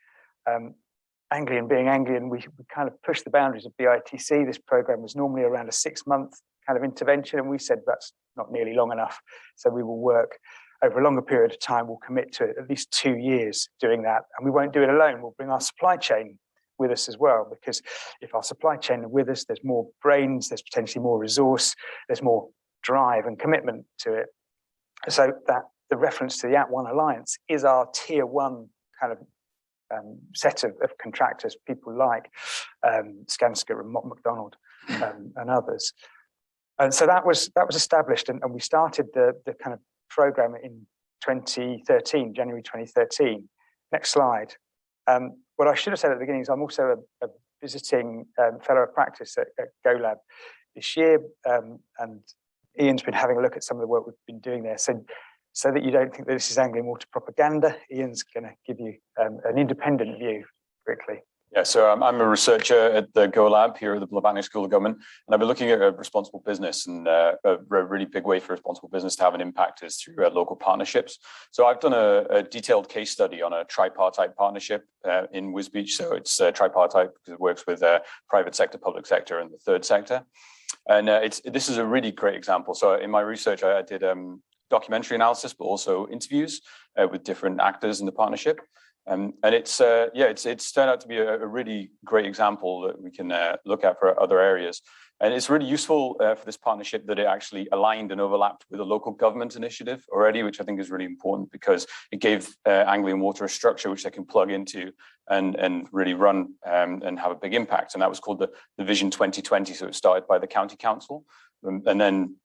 Anglian being Anglian, we kind of pushed the boundaries of BITC. This program was normally around a 6-month kind of intervention, and we said that's not nearly long enough, so we will work over a longer period of time, we'll commit to at least 2 years doing that. And we won't do it alone. We'll bring our supply chain with us as well, because if our supply chain are with us, there's more brains, there's potentially more resource, there's more drive and commitment to it. So that the reference to the @ONE Alliance is our tier 1 kind of set of contractors, people like Skanska and Mott MacDonald and others. And so that was established, and we started the kind of program in 2013, January 2013. Next slide. What I should have said at the beginning is I'm also a visiting fellow of practice at GoLab this year, and Ian's been having a look at some of the work we've been doing there. So that you don't think that this is Anglian water propaganda, Ian's going to give you an independent view quickly. Yeah, so I'm a researcher at the GoLab here at the Blavatnik School of Government, and I've been looking at responsible business, and a really big way for responsible business to have an impact is through local partnerships. So I've done a detailed case study on a tripartite partnership in Wisbech. So it's tripartite because it works with private sector, public sector, and the third sector. And this is a really great example. So in my research, I did documentary analysis, but also interviews with different actors in the partnership. And it's turned out to be a really great example that we can look at for other areas. And it's really useful for this partnership that it actually aligned and overlapped with a local government initiative already, which I think is really important because it gave Anglian Water a structure which they can plug into and really run and have a big impact. And that was called the Vision 2020. So it started by the county council, and then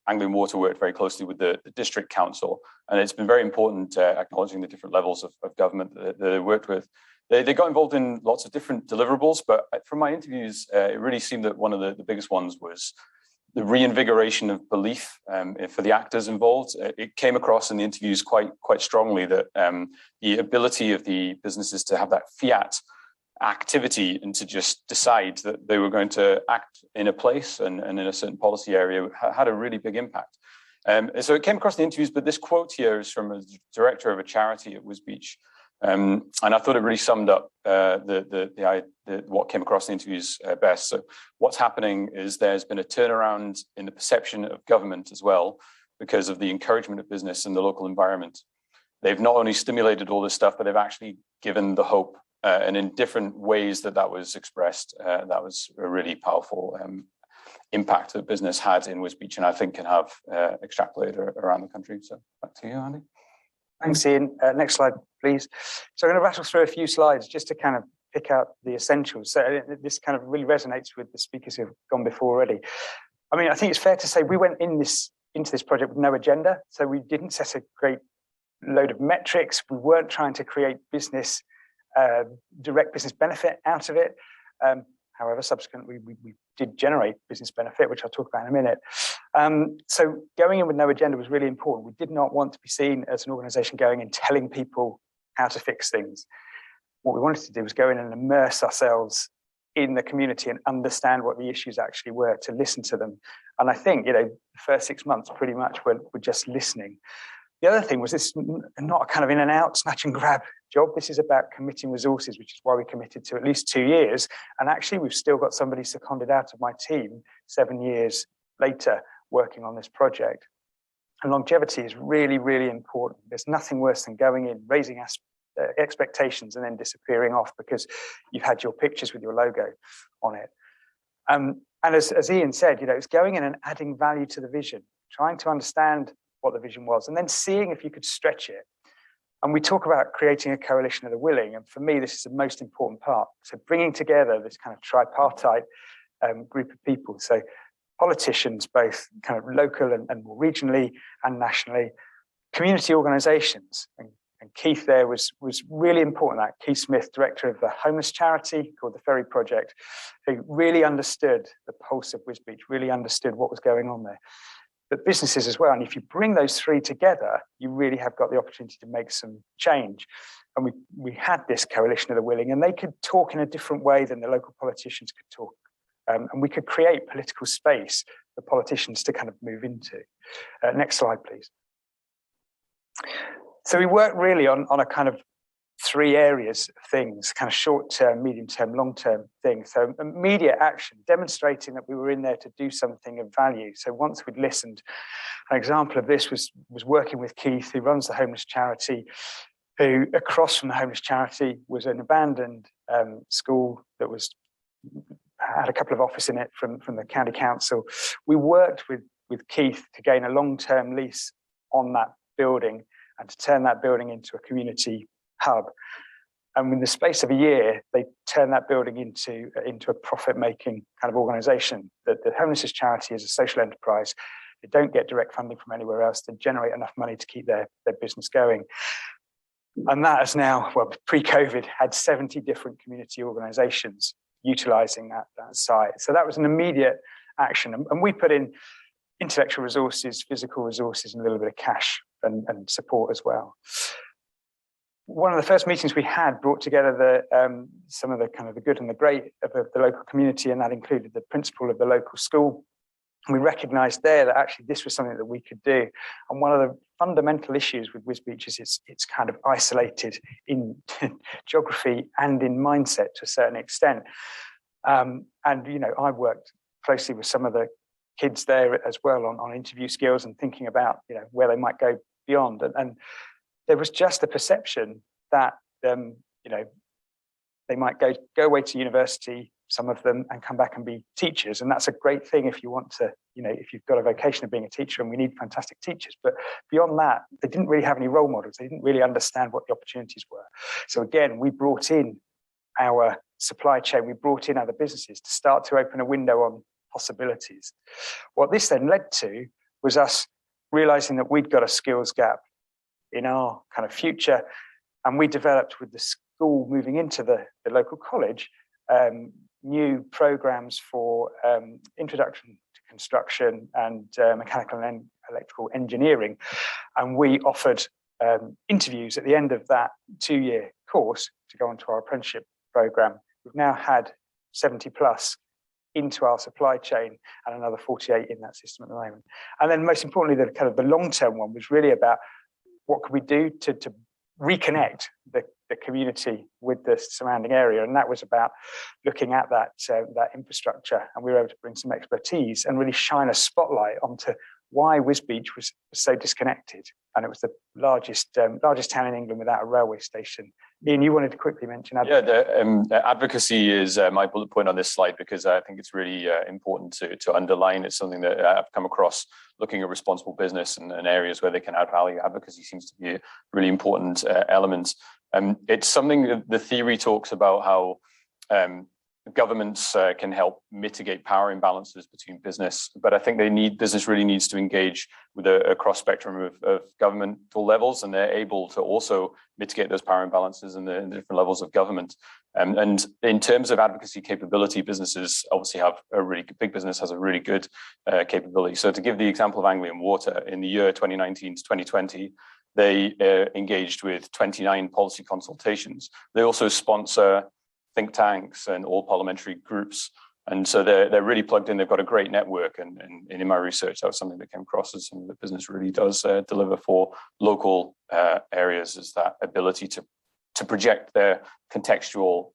Anglian Water worked very closely with the district council, and it's been very important acknowledging the different levels of government that they worked with. They got involved in lots of different deliverables, but from my interviews, it really seemed that one of the biggest ones was the reinvigoration of belief for the actors involved. It came across in the interviews quite strongly that the ability of the businesses to have that fiat activity and to just decide that they were going to act in a place and in a certain policy area had a really big impact. So it came across in the interviews, but this quote here is from a director of a charity at Wisbech. And I thought it really summed up what came across in the interviews best. So what's happening is there's been a turnaround in the perception of government as well because of the encouragement of business in the local environment. They've not only stimulated all this stuff, but they've actually given the hope. And in different ways that was expressed, that was a really powerful impact that business had in Wisbech, and I think can have extrapolated around the country. So back to you, Andy. Thanks, Ian. Next slide, please. So I'm going to rattle through a few slides just to kind of pick out the essentials. So this kind of really resonates with the speakers who've gone before already. I mean, I think it's fair to say we went into this project with no agenda. So we didn't set a great load of metrics. We weren't trying to create direct business benefit out of it. However, subsequently, we did generate business benefit, which I'll talk about in a minute. So going in with no agenda was really important. We did not want to be seen as an organization going and telling people how to fix things. What we wanted to do was go in and immerse ourselves in the community and understand what the issues actually were, to listen to them. And I think, the first 6 months pretty much were just listening. The other thing was this not a kind of in and out, snatch and grab job. This is about committing resources, which is why we committed to at least 2 years. And actually, we've still got somebody seconded out of my team 7 years later working on this project. And longevity is really, really important. There's nothing worse than going in, raising expectations and then disappearing off because you've had your pictures with your logo on it. And as Ian said, it's going in and adding value to the vision, trying to understand what the vision was, and then seeing if you could stretch it. And we talk about creating a coalition of the willing, and for me, this is the most important part. So bringing together this kind of tripartite group of people. So politicians, both kind of local and more regionally and nationally, community organisations, and Keith there was really important. That Keith Smith, director of the homeless charity called the Ferry Project, who really understood the pulse of Wisbech, really understood what was going on there. But businesses as well. And if you bring those three together, you really have got the opportunity to make some change. And we had this coalition of the willing, and they could talk in a different way than the local politicians could talk. And we could create political space for politicians to kind of move into. Next slide, please. So we worked really on a kind of three areas of things, kind of short-term, medium-term, long-term things. So immediate action, demonstrating that we were in there to do something of value. So once we'd listened, an example of this was working with Keith, who runs the homeless charity, who across from the homeless charity was an abandoned school that had a couple of offices in it from the county council. We worked with Keith to gain a long-term lease on that building and to turn that building into a community hub. And in the space of a year, they turned that building into a profit-making kind of organisation. The homelessness charity is a social enterprise. They don't get direct funding from anywhere else. They generate enough money to keep their business going. And that has now, well, pre-COVID, had 70 different community organisations utilising that site. So that was an immediate action. And we put in intellectual resources, physical resources, and a little bit of cash and support as well. One of the first meetings we had brought together some of the kind of the good and the great of the local community, and that included the principal of the local school. And we recognised there that actually this was something that we could do. And one of the fundamental issues with Wisbech is it's kind of isolated in geography and in mindset to a certain extent. And you know, I worked closely with some of the kids there as well on interview skills and thinking about, you know, where they might go beyond. And there was just a perception that, you know, they might go away to university, some of them, and come back and be teachers. And that's a great thing if you want to, you know, if you've got a vocation of being a teacher, and we need fantastic teachers. But beyond that, they didn't really have any role models. They didn't really understand what the opportunities were. So again, we brought in our supply chain, we brought in other businesses to start to open a window on possibilities. What this then led to was us realizing that we'd got a skills gap in our kind of future. And we developed with the school moving into the local college, new programs for introduction to construction and mechanical and electrical engineering. And we offered interviews at the end of that 2-year course to go onto our apprenticeship program. We've now had 70 plus into our supply chain and another 48 in that system at the moment. And then most importantly, the kind of the long-term one was really about what could we do to reconnect the community with the surrounding area. And that was about looking at that infrastructure, and we were able to bring some expertise and really shine a spotlight onto why Wisbech was so disconnected. And it was the largest town in England without a railway station. Ian, you wanted to quickly mention advocacy. Yeah, advocacy is my bullet point on this slide, because I think it's really important to underline. It's something that I've come across looking at responsible business and areas where they can add value. Advocacy seems to be a really important element. It's something that the theory talks about how governments can help mitigate power imbalances between business, but I think business really needs to engage with a cross spectrum of governmental levels, and they're able to also mitigate those power imbalances in the different levels of government. And in terms of advocacy capability, businesses obviously have big business has a really good capability. So to give the example of Anglian Water, in the year 2019 to 2020, they engaged with 29 policy consultations. They also sponsor think tanks and all parliamentary groups. And so they're really plugged in. They've got a great network. And in my research, that was something that came across as something that business really does deliver for local areas, is that ability to project their contextual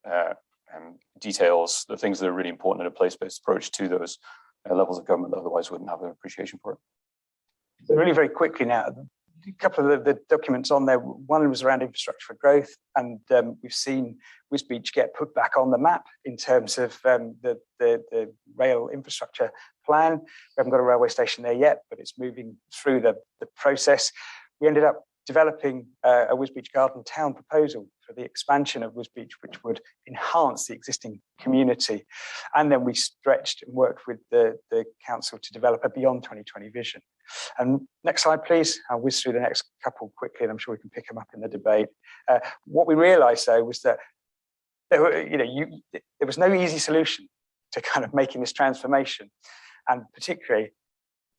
details, the things that are really important in a place-based approach to those levels of government that otherwise wouldn't have an appreciation for it. So really very quickly now, a couple of the documents on there. One was around infrastructure for growth, and we've seen Wisbech get put back on the map in terms of the rail infrastructure plan. We haven't got a railway station there yet, but it's moving through the process. We ended up developing a Wisbech Garden Town proposal for the expansion of Wisbech, which would enhance the existing community. And then we stretched and worked with the council to develop a beyond 2020 vision. And next slide, please. I'll whiz through the next couple quickly, and I'm sure we can pick them up in the debate. What we realised, though, was that there was no easy solution to kind of making this transformation, and particularly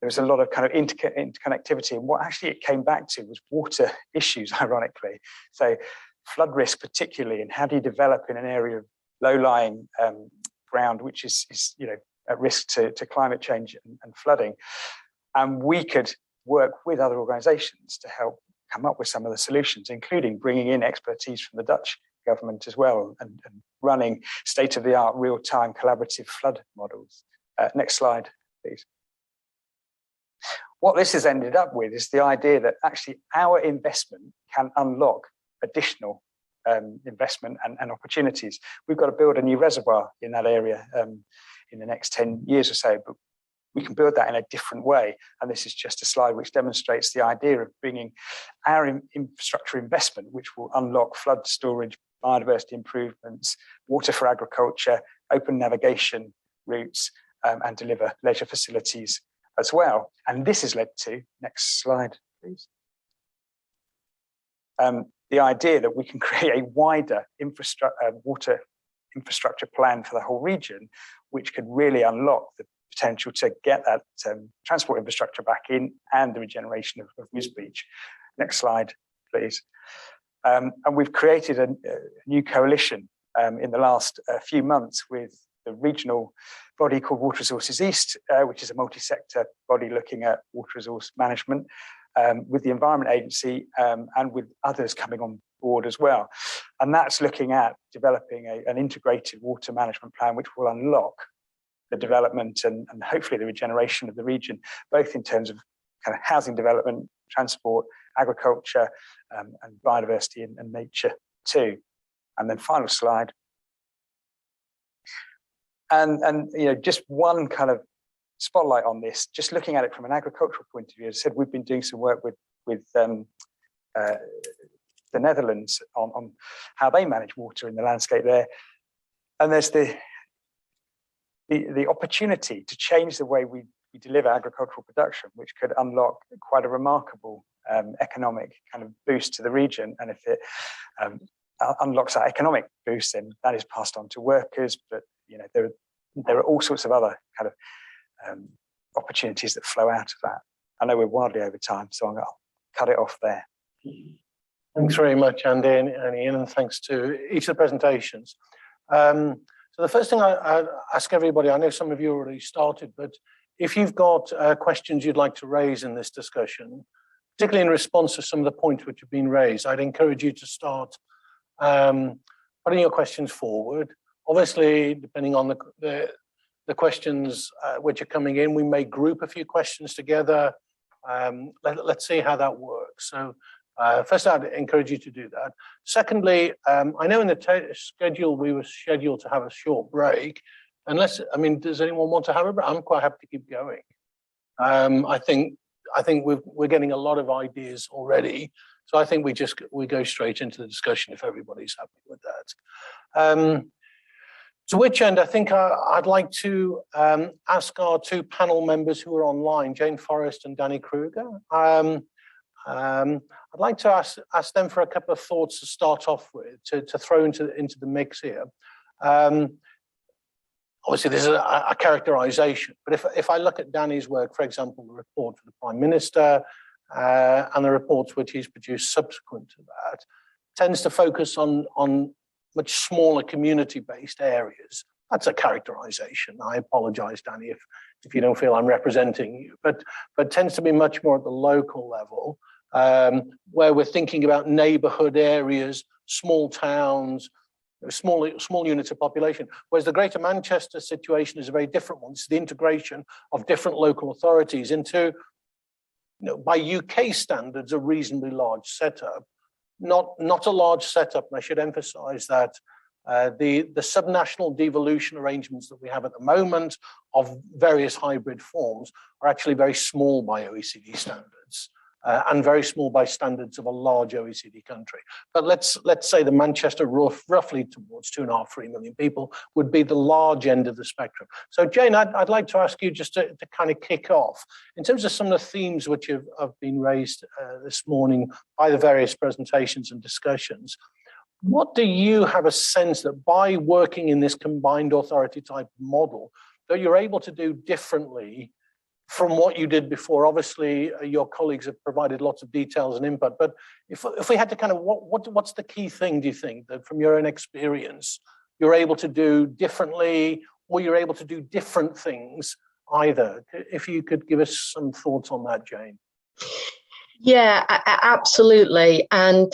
there was a lot of kind of interconnectivity. And what actually it came back to was water issues, ironically. So flood risk particularly, and how do you develop in an area of low-lying ground, which is at risk to climate change and flooding. And we could work with other organisations to help come up with some of the solutions, including bringing in expertise from the Dutch government as well, and running state-of-the-art real-time collaborative flood models. Next slide, please. What this has ended up with is the idea that actually our investment can unlock additional investment and opportunities. We've got to build a new reservoir in that area in the next 10 years or so, but we can build that in a different way. And this is just a slide which demonstrates the idea of bringing our infrastructure investment, which will unlock flood storage, biodiversity improvements, water for agriculture, open navigation routes, and deliver leisure facilities as well. And this has led to, next slide, please. The idea that we can create a wider water infrastructure plan for the whole region, which could really unlock the potential to get that transport infrastructure back in and the regeneration of Wisbech. Next slide, please. And we've created a new coalition in the last few months with the regional body called Water Resources East, which is a multi-sector body looking at water resource management, with the Environment Agency and with others coming on board as well. And that's looking at developing an integrated water management plan, which will unlock the development and hopefully the regeneration of the region, both in terms of kind of housing development, transport, agriculture, and biodiversity and nature too. And then final slide. And you know, just one kind of spotlight on this, just looking at it from an agricultural point of view. As I said, we've been doing some work with the Netherlands on how they manage water in the landscape there. And there's the opportunity to change the way we deliver agricultural production, which could unlock quite a remarkable economic kind of boost to the region. And if it unlocks that economic boost, then that is passed on to workers. But you know, there are all sorts of other kind of opportunities that flow out of that. I know we're wildly over time, so I'm going to cut it off there. Thanks very much, Andy and Ian, and thanks to each of the presentations. So the first thing I'd ask everybody, I know some of you already started, but if you've got questions you'd like to raise in this discussion, particularly in response to some of the points which have been raised, I'd encourage you to start putting your questions forward. Obviously, depending on the questions which are coming in, we may group a few questions together. Let's see how that works. So first, I'd encourage you to do that. Secondly, I know in the schedule, we were scheduled to have a short break. Unless, I mean, does anyone want to have a break? I'm quite happy to keep going. I think we're getting a lot of ideas already. So I think we go straight into the discussion if everybody's happy with that. To which end, I think I'd like to ask our two panel members who are online, Jane Forrest and Danny Kruger. I'd like to ask them for a couple of thoughts to start off with, to throw into the mix here. Obviously, this is a characterization, but if I look at Danny's work, for example, the report for the Prime Minister and the reports which he's produced subsequent to that, tends to focus on much smaller community-based areas. That's a characterization. I apologize, Danny, if you don't feel I'm representing you, but tends to be much more at the local level, where we're thinking about neighborhood areas, small towns, small units of population, whereas the Greater Manchester situation is a very different one. It's the integration of different local authorities into, you know, by UK standards, a reasonably large setup. Not a large setup, and I should emphasize that the subnational devolution arrangements that we have at the moment of various hybrid forms are actually very small by OECD standards. And very small by standards of a large OECD country. But let's say the Manchester roughly towards 2.5–3 million people would be the large end of the spectrum. So Jane, I'd like to ask you just to kind of kick off in terms of some of the themes which have been raised this morning by the various presentations and discussions. What do you have a sense that by working in this combined authority type model that you're able to do differently from what you did before? Obviously, your colleagues have provided lots of details and input, but if we had to kind of, what's the key thing, do you think, that from your own experience, you're able to do differently, or you're able to do different things either? If you could give us some thoughts on that, Jane. Yeah, absolutely. And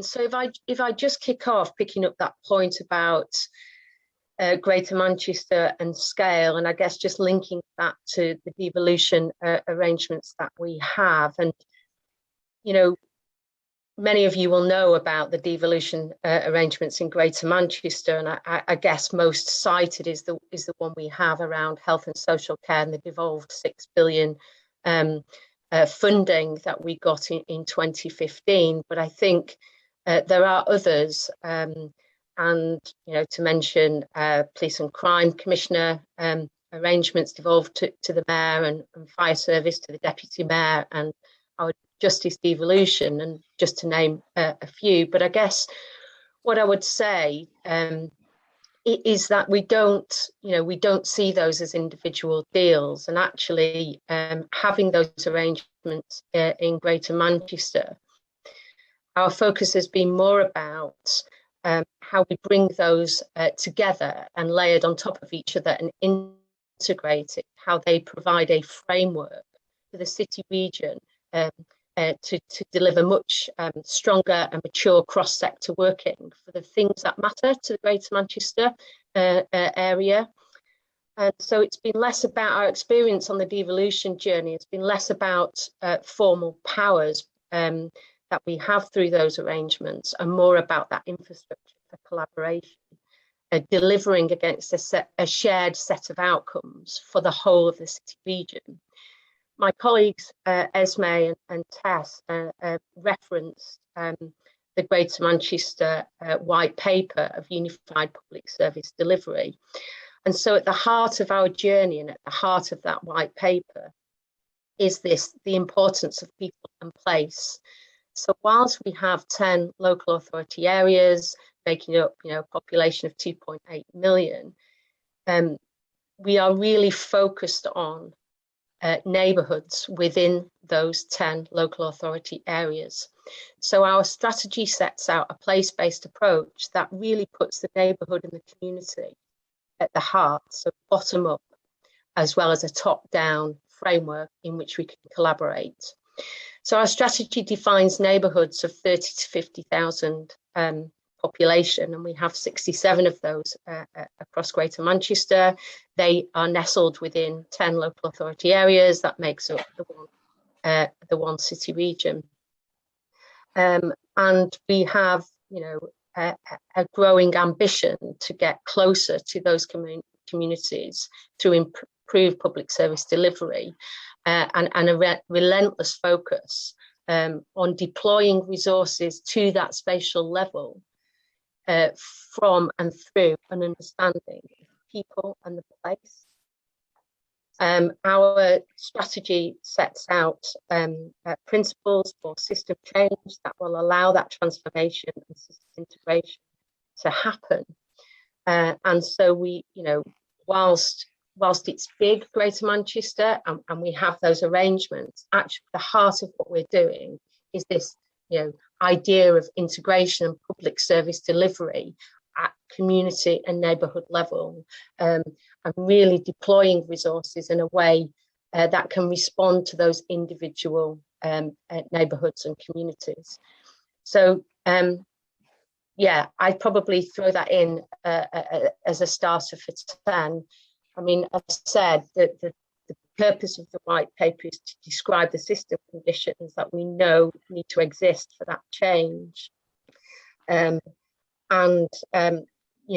so if I just kick off picking up that point about Greater Manchester and scale, and I guess just linking that to the devolution arrangements that we have. And, you know, many of you will know about the devolution arrangements in Greater Manchester, and I guess most cited is the one we have around health and social care and the devolved $6 billion funding that we got in 2015. But I think there are others, and you know, to mention police and crime commissioner arrangements devolved to the mayor, and fire service to the deputy mayor, and our justice devolution, and just to name a few. But I guess what I would say is that we don't see those as individual deals, and actually having those arrangements in Greater Manchester, our focus has been more about how we bring those together and layered on top of each other and integrated, how they provide a framework for the city region to deliver much stronger and mature cross-sector working for the things that matter to the Greater Manchester area. And so it's been less about our experience on the devolution journey. It's been less about formal powers that we have through those arrangements, and more about that infrastructure for collaboration, delivering against a shared set of outcomes for the whole of the city region. My colleagues, Esme and Tess, referenced the Greater Manchester White Paper of Unified Public Service Delivery. And so at the heart of our journey and at the heart of that white paper is the importance of people and place. So whilst we have 10 local authority areas making up, you know, a population of 2.8 million, we are really focused on neighbourhoods within those 10 local authority areas. So our strategy sets out a place-based approach that really puts the neighbourhood and the community at the heart, so bottom up, as well as a top-down framework in which we can collaborate. So our strategy defines neighbourhoods of 30 to 50,000 population, and we have 67 of those across Greater Manchester. They are nestled within 10 local authority areas. That makes up the one city region. And we have, you know, a growing ambition to get closer to those communities through improved public service delivery and a relentless focus on deploying resources to that spatial level from and through an understanding of people and the place. Our strategy sets out principles for system change that will allow that transformation and system integration to happen. And so we, you know, whilst it's big, Greater Manchester, and we have those arrangements, actually the heart of what we're doing is this, you know, idea of integration and public service delivery at community and neighbourhood level, and really deploying resources in a way that can respond to those individual neighbourhoods and communities. So yeah, I'd probably throw that in as a starter for 10. I mean, as I said, the purpose of the white paper is to describe the system conditions that we know need to exist for that change. You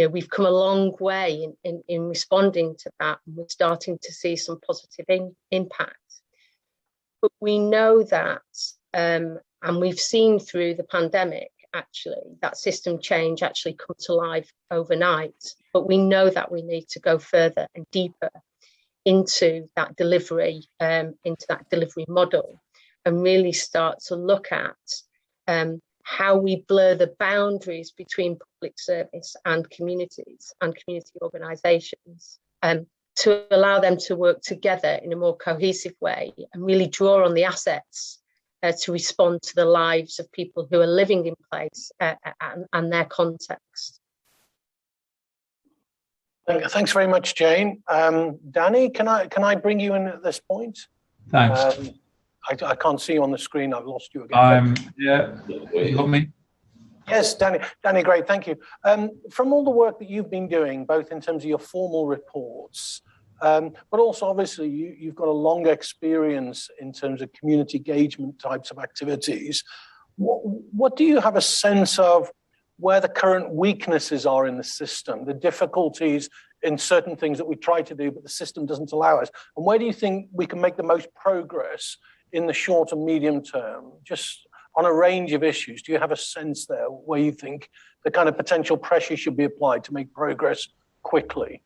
know, we've come a long way in responding to that, and we're starting to see some positive impact. But we know that, and we've seen through the pandemic, actually, that system change actually come to life overnight. But we know that we need to go further and deeper into that delivery model, and really start to look at how we blur the boundaries between public service and communities and community organisations, to allow them to work together in a more cohesive way and really draw on the assets to respond to the lives of people who are living in place and their context. Thanks very much, Jane. Danny, can I bring you in at this point? Thanks. I can't see you on the screen. I've lost you again. Yeah, you got me? Yes, Danny, great, thank you. From all the work that you've been doing, both in terms of your formal reports, but also obviously you've got a long experience in terms of community engagement types of activities. What do you have a sense of where the current weaknesses are in the system, the difficulties in certain things that we try to do, but the system doesn't allow us? And where do you think we can make the most progress in the short and medium term, just on a range of issues? Do you have a sense there where you think the kind of potential pressure should be applied to make progress quickly?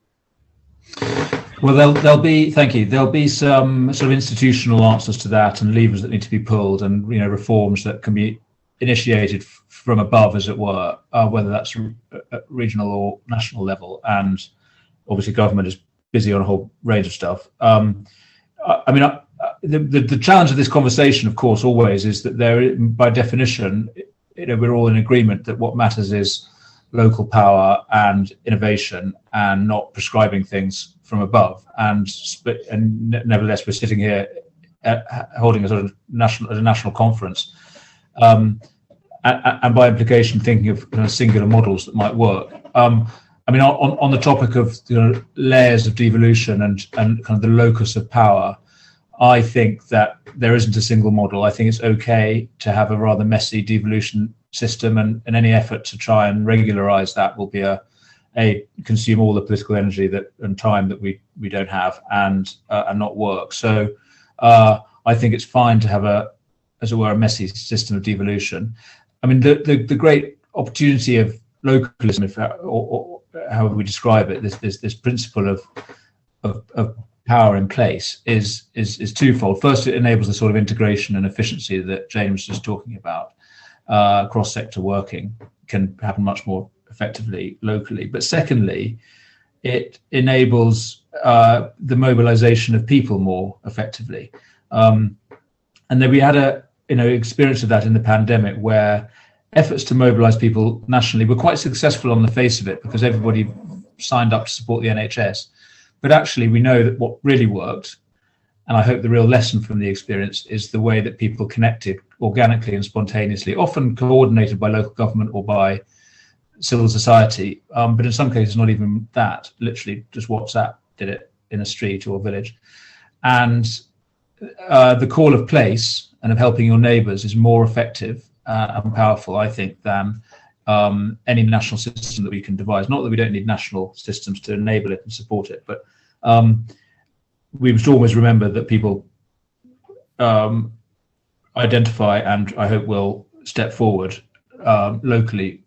Well, there'll be, thank you, there'll be some sort of institutional answers to that and levers that need to be pulled, and reforms that can be initiated from above, as it were, whether that's at regional or national level. And obviously government is busy on a whole range of stuff. The challenge of this conversation, of course, always is that there, by definition, we're all in agreement that what matters is local power and innovation, and not prescribing things from above. And nevertheless, we're sitting here holding a sort of national conference, and by implication, thinking of kind of singular models that might work. On the topic of layers of devolution and kind of the locus of power, I think that there isn't a single model. I think it's okay to have a rather messy devolution system, and any effort to try and regularize that will be consume all the political energy and time that we don't have, and not work. So I think it's fine to have as it were, a messy system of devolution. The great opportunity of localism, or however we describe it, this principle of power in place is twofold. First, it enables the sort of integration and efficiency that Jane was just talking about. Cross-sector working can happen much more effectively locally. But secondly, it enables the mobilization of people more effectively. And then we had a experience of that in the pandemic, where efforts to mobilize people nationally were quite successful on the face of it, because everybody signed up to support the NHS. But actually, we know that what really worked, and I hope the real lesson from the experience, is the way that people connected organically and spontaneously, often coordinated by local government or by civil society, but in some cases not even that, literally just WhatsApp did it in a street or village. And the call of place and of helping your neighbours is more effective and powerful, I think, than any national system that we can devise. Not that we don't need national systems to enable it and support it, but we must always remember that people identify, and I hope will step forward locally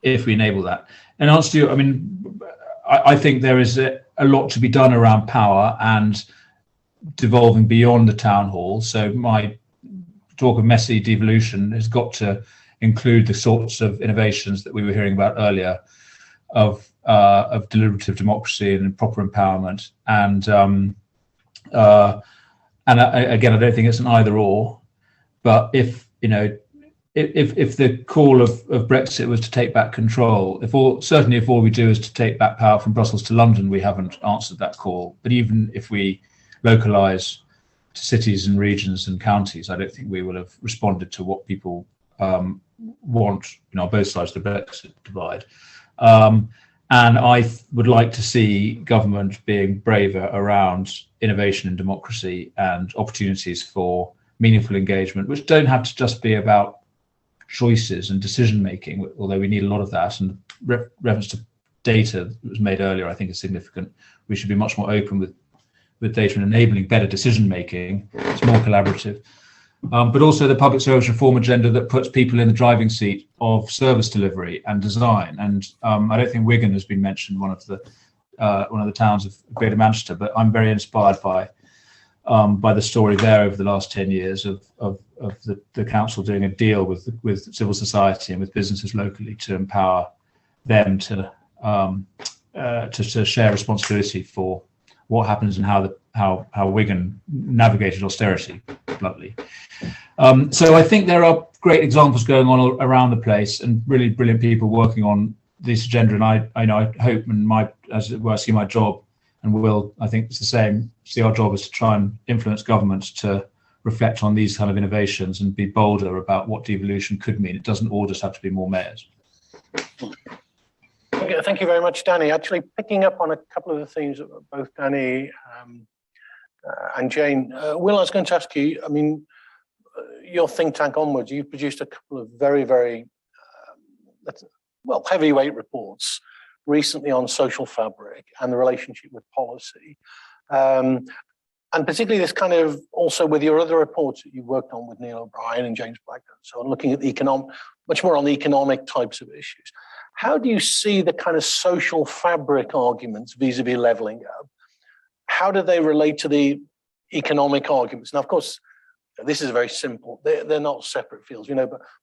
if we enable that. And answer to you, I think there is a lot to be done around power and devolving beyond the town hall. So my talk of messy devolution has got to include the sorts of innovations that we were hearing about earlier, of deliberative democracy and proper empowerment. And again, I don't think it's an either or, but if the call of Brexit was to take back control, if all we do is to take back power from Brussels to London, we haven't answered that call. But even if we localise to cities and regions and counties, I don't think we will have responded to what people want on both sides of the Brexit divide. And I would like to see government being braver around innovation and democracy and opportunities for meaningful engagement, which don't have to just be about choices and decision making, although we need a lot of that. And reference to data that was made earlier, I think, is significant. We should be much more open with data and enabling better decision making. It's more collaborative. But also the public service reform agenda that puts people in the driving seat of service delivery and design. And I don't think Wigan has been mentioned, one of the towns of Greater Manchester, but I'm very inspired by the story there over the last 10 years of the council doing a deal with civil society and with businesses locally to empower them to share responsibility for what happens and how Wigan navigated austerity, bluntly. So I think there are great examples going on around the place, and really brilliant people working on this agenda. And I hope, and as I see my job And I think it's the same. See, our job is to try and influence governments to reflect on these kind of innovations and be bolder about what devolution could mean. It doesn't all just have to be more mayors. Okay, thank you very much, Danny. Actually, picking up on a couple of the themes that both Danny and Jane. Will, I was going to ask you, I mean, your think tank Onwards, you've produced a couple of very, very, heavyweight reports recently on social fabric and the relationship with policy. And particularly this kind of also with your other reports that you worked on with Neil O'Brien and James Blackburn, so looking at the much more on the economic types of issues. How do you see the kind of social fabric arguments vis-a-vis levelling up? How do they relate to the economic arguments? Now, of course, this is very simple. They're not separate fields,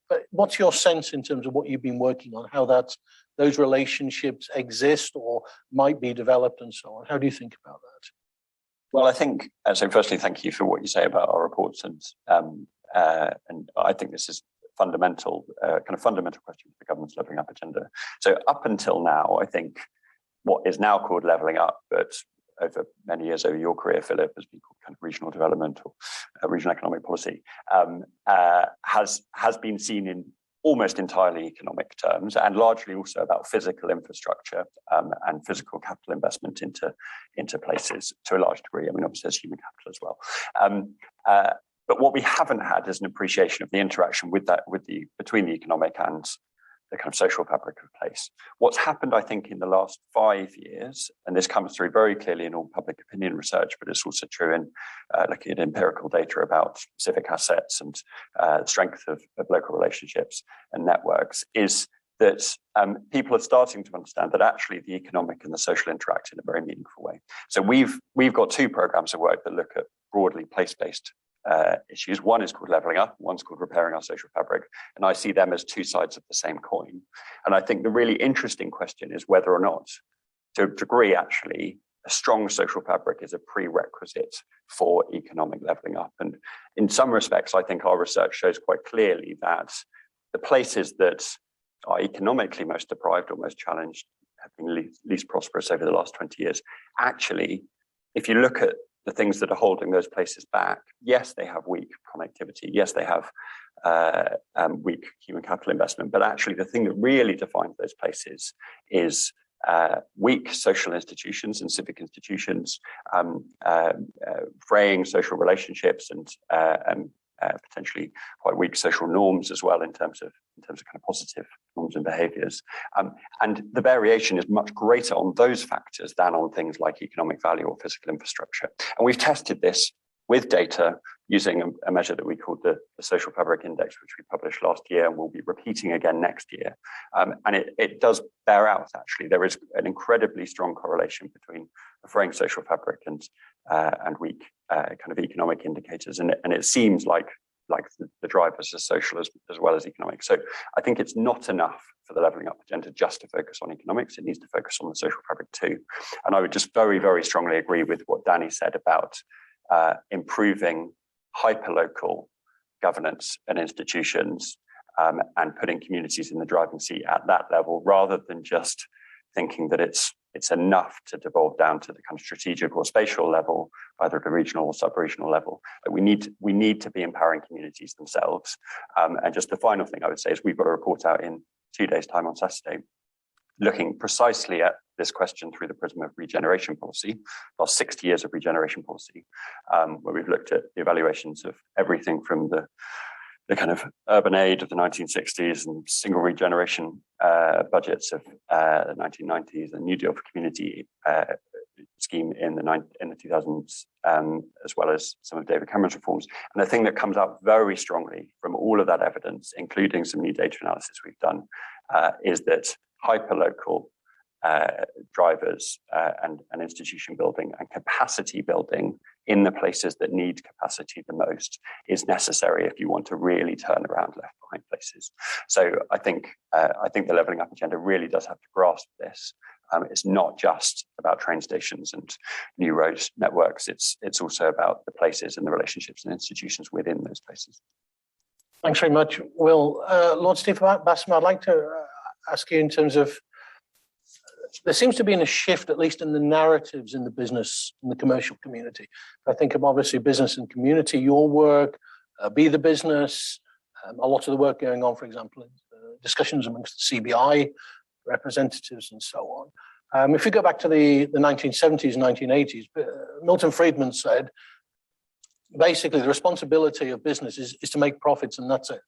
but what's your sense in terms of what you've been working on, how those relationships exist or might be developed and so on? How do you think about that? Well, I think, so firstly, thank you for what you say about our reports. And I think this is fundamental question for the government's levelling up agenda. So up until now, I think what is now called levelling up, but over many years, over your career, Philip, has been called kind of regional development or regional economic policy, has been seen in almost entirely economic terms, and largely also about physical infrastructure and physical capital investment into places to a large degree. I mean, obviously there's human capital as well. But what we haven't had is an appreciation of the interaction between the economic and the kind of social fabric of place. What's happened, I think, in the last 5 years, and this comes through very clearly in all public opinion research, but it's also true in looking at empirical data about specific assets and strength of local relationships and networks, is that people are starting to understand that actually the economic and the social interact in a very meaningful way. So we've got 2 programs of work that look at broadly place-based issues. One is called levelling up, one's called repairing our social fabric, and I see them as 2 sides of the same coin. And I think the really interesting question is whether or not, to a degree actually, a strong social fabric is a prerequisite for economic levelling up. And in some respects, I think our research shows quite clearly that the places that are economically most deprived or most challenged have been least prosperous over the last 20 years. Actually, if you look at the things that are holding those places back, yes, they have weak connectivity. Yes, they have weak human capital investment. But actually, the thing that really defines those places is weak social institutions and civic institutions, fraying social relationships, and potentially quite weak social norms as well in terms of kind of positive norms and behaviours. And the variation is much greater on those factors than on things like economic value or physical infrastructure. And we've tested this with data using a measure that we called the Social Fabric Index, which we published last year and we'll be repeating again next year. And it does bear out, actually. There is an incredibly strong correlation between a fraying social fabric and weak kind of economic indicators. And it seems like the drivers are social as well as economic. So I think it's not enough for the levelling up agenda just to focus on economics. It needs to focus on the social fabric too. And I would just very, very strongly agree with what Danny said about improving hyperlocal governance and institutions and putting communities in the driving seat at that level, rather than just thinking that it's enough to devolve down to the kind of strategic or spatial level, either at a regional or sub-regional level. But we need to be empowering communities themselves. And just the final thing I would say is we've got a report out in 2 days' time on Saturday, looking precisely at this question through the prism of regeneration policy, last 60 years of regeneration policy, where we've looked at the evaluations of everything from the kind of urban aid of the 1960s and single regeneration budgets of the 1990s, the New Deal for Community scheme in the 2000s, as well as some of David Cameron's reforms. And the thing that comes out very strongly from all of that evidence, including some new data analysis we've done, is that hyperlocal drivers and institution building and capacity building in the places that need capacity the most is necessary if you want to really turn around left behind places. So I think the levelling up agenda really does have to grasp this. It's not just about train stations and new road networks. It's also about the places and the relationships and institutions within those places. Thanks very much, Will. Lord Steve Bassam, I'd like to ask you in terms of there seems to be a shift, at least in the narratives in the business, in the commercial community. I think of obviously business and community, your work, Be the Business, a lot of the work going on, for example, in discussions amongst the CBI representatives and so on. If you go back to the 1970s, 1980s, Milton Friedman said, basically the responsibility of business is to make profits and that's it.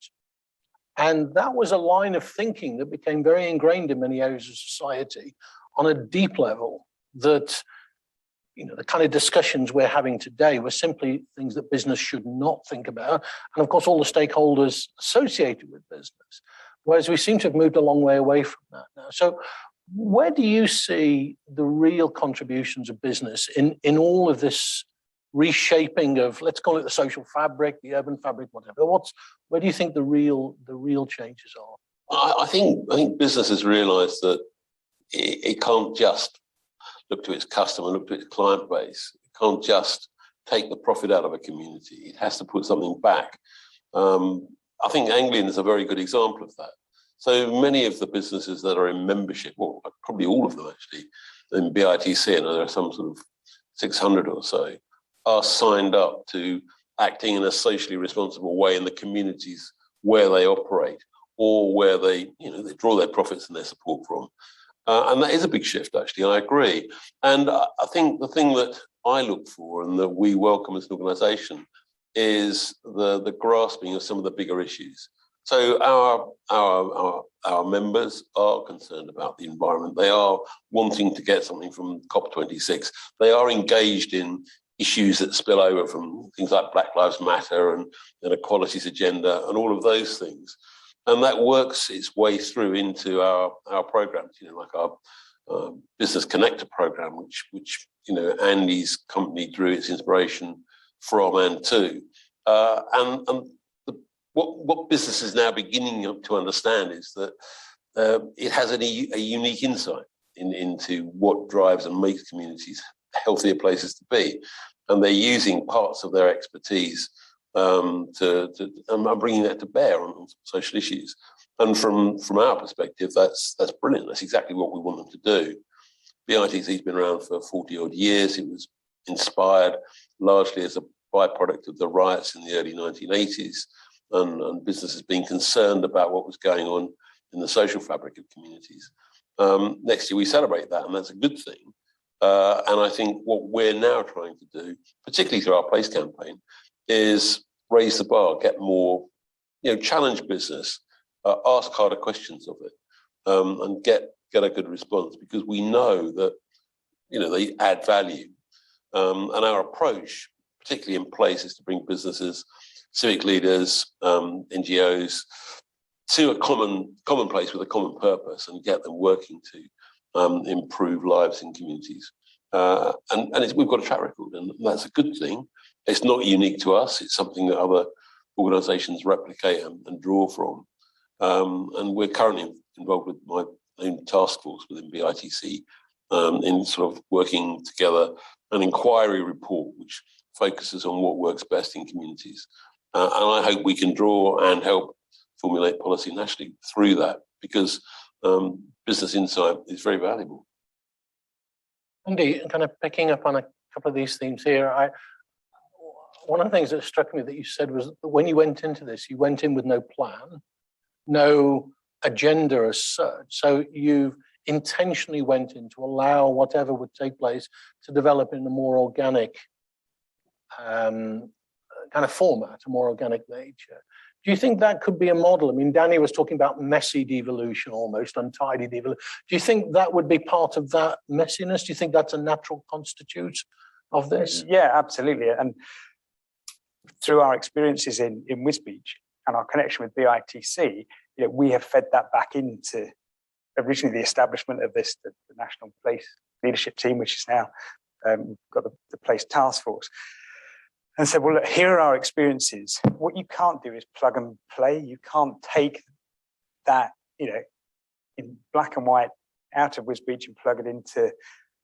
And that was a line of thinking that became very ingrained in many areas of society on a deep level, that the kind of discussions we're having today were simply things that business should not think about. And of course, all the stakeholders associated with business, whereas we seem to have moved a long way away from that now. So where do you see the real contributions of business in all of this reshaping of, let's call it the social fabric, the urban fabric, whatever? Where do you think the real changes are? I think business has realised that it can't just look to its customer, look to its client base. It can't just take the profit out of a community. It has to put something back. I think Anglian is a very good example of that. So many of the businesses that are in membership, well, probably all of them actually, in BITC, and there are some sort of 600 or so, are signed up to acting in a socially responsible way in the communities where they operate, or where they draw their profits and their support from. And that is a big shift, actually, I agree. And I think the thing that I look for and that we welcome as an organisation is the grasping of some of the bigger issues. So our members are concerned about the environment. They are wanting to get something from COP26. They are engaged in issues that spill over from things like Black Lives Matter and an equalities agenda and all of those things. And that works its way through into our programs, like our Business Connector program, which Andy's company drew its inspiration from and to. What business is now beginning to understand is that it has a unique insight into what drives and makes communities healthier places to be. And they're using parts of their expertise and bringing that to bear on social issues. And from our perspective, that's brilliant. That's exactly what we want them to do. BITC's been around for 40 odd years. It was inspired largely as a byproduct of the riots in the early 1980s, and businesses being concerned about what was going on in the social fabric of communities. Next year we celebrate that, and that's a good thing. And I think what we're now trying to do, particularly through our Place campaign, is raise the bar, get more, challenge business, ask harder questions of it, and get a good response, because we know that, they add value. And our approach, particularly in Place, is to bring businesses, civic leaders, NGOs, to a common place with a common purpose and get them working to improve lives in communities. And we've got a track record, and that's a good thing. It's not unique to us. It's something that other organisations replicate and draw from. And we're currently involved with my own task force within BITC in sort of working together an inquiry report which focuses on what works best in communities. And I hope we can draw and help formulate policy nationally through that, because business insight is very valuable. Andy, kind of picking up on a couple of these themes here, one of the things that struck me that you said was that when you went into this, you went in with no plan, no agenda as such. So you intentionally went in to allow whatever would take place to develop in a more organic kind of format, a more organic nature. Do you think that could be a model? I mean, Danny was talking about messy devolution, almost untidy devolution. Do you think that would be part of that messiness? Do you think that's a natural constitute of this? Yeah, absolutely. And through our experiences in Wisbech and our connection with BITC, we have fed that back into originally the establishment of this, the National Place Leadership Team, which is now got the Place Task Force. And said, well, look, here are our experiences. What you can't do is plug and play. You can't take that, in black and white out of Wisbech and plug it into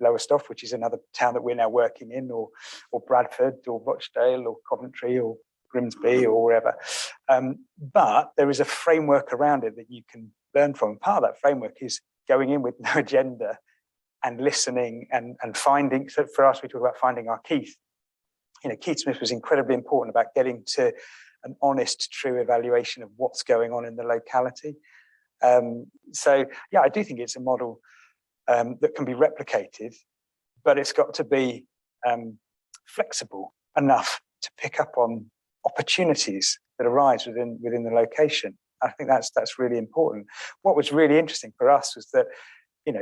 Lowestoft, which is another town that we're now working in, or Bradford, or Rochdale, or Coventry, or Grimsby, or wherever. But there is a framework around it that you can learn from. Part of that framework is going in with no agenda and listening and finding. So for us, we talk about finding our Keith. Keith Smith was incredibly important about getting to an honest, true evaluation of what's going on in the locality. So yeah, I do think it's a model that can be replicated, but it's got to be flexible enough to pick up on opportunities that arise within the location. I think that's really important. What was really interesting for us was that,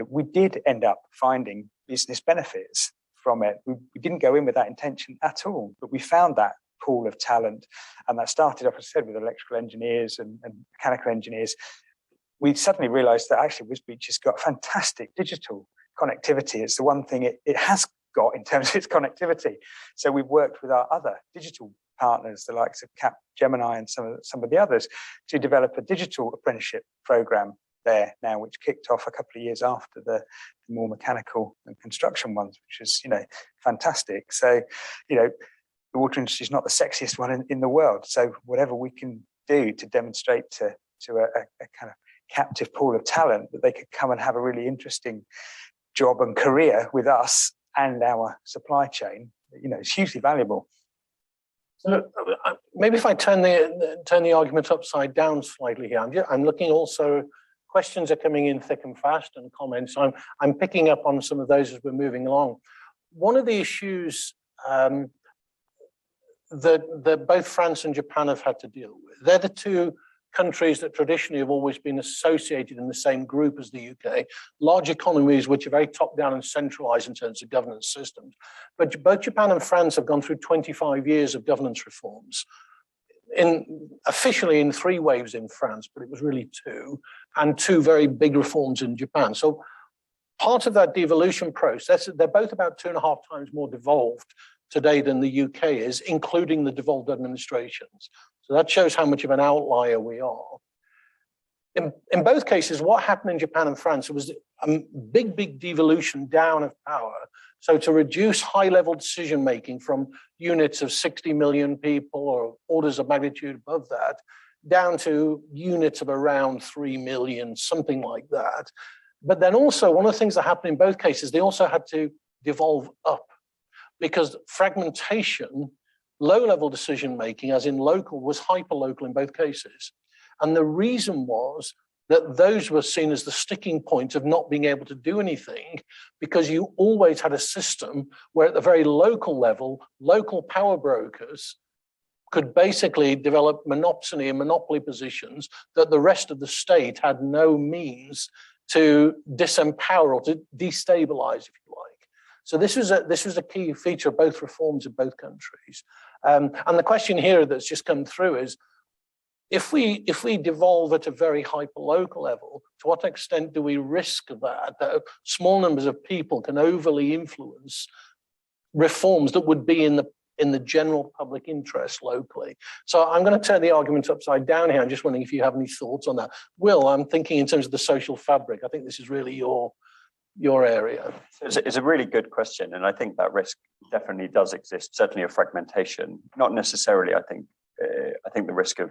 we did end up finding business benefits from it. We didn't go in with that intention at all, but we found that pool of talent, and that started off, as I said, with electrical engineers and mechanical engineers. We suddenly realised that actually Wisbech has got fantastic digital connectivity. It's the one thing it has got in terms of its connectivity. So we've worked with our other digital partners, the likes of Capgemini and some of the others, to develop a digital apprenticeship programme there now, which kicked off a couple of years after the more mechanical and construction ones, which is fantastic. So the water industry is not the sexiest one in the world. So whatever we can do to demonstrate to a kind of captive pool of talent that they could come and have a really interesting job and career with us and our supply chain, it's hugely valuable. So maybe if I turn the argument upside down slightly here, I'm looking also. Questions are coming in thick and fast, and comments. I'm picking up on some of those as we're moving along. One of the issues that both France and Japan have had to deal with, they're the two countries that traditionally have always been associated in the same group as the UK, large economies which are very top-down and centralised in terms of governance systems. But both Japan and France have gone through 25 years of governance reforms. Officially in 3 waves in France, but it was really 2, and 2 very big reforms in Japan. So part of that devolution process, they're both about 2.5 times more devolved today than the UK is, including the devolved administrations. So that shows how much of an outlier we are. In both cases, what happened in Japan and France was a big devolution down of power. So to reduce high-level decision-making from units of 60 million people or orders of magnitude above that, down to units of around 3 million, something like that. But then also, one of the things that happened in both cases, they also had to devolve up, because fragmentation, low-level decision-making, as in local, was hyper-local in both cases. And the reason was that those were seen as the sticking point of not being able to do anything, because you always had a system where at the very local level, local power brokers could basically develop monopsony and monopoly positions that the rest of the state had no means to disempower or to destabilize, if you like. So this was a key feature of both reforms in both countries. And the question here that's just come through is, if we devolve at a very hyper-local level, to what extent do we risk that small numbers of people can overly influence reforms that would be in the general public interest locally? So I'm going to turn the argument upside down here. I'm just wondering if you have any thoughts on that. Will, I'm thinking in terms of the social fabric. I think this is really your area. It's a really good question, and I think that risk definitely does exist, certainly of fragmentation. Not necessarily, I think the risk of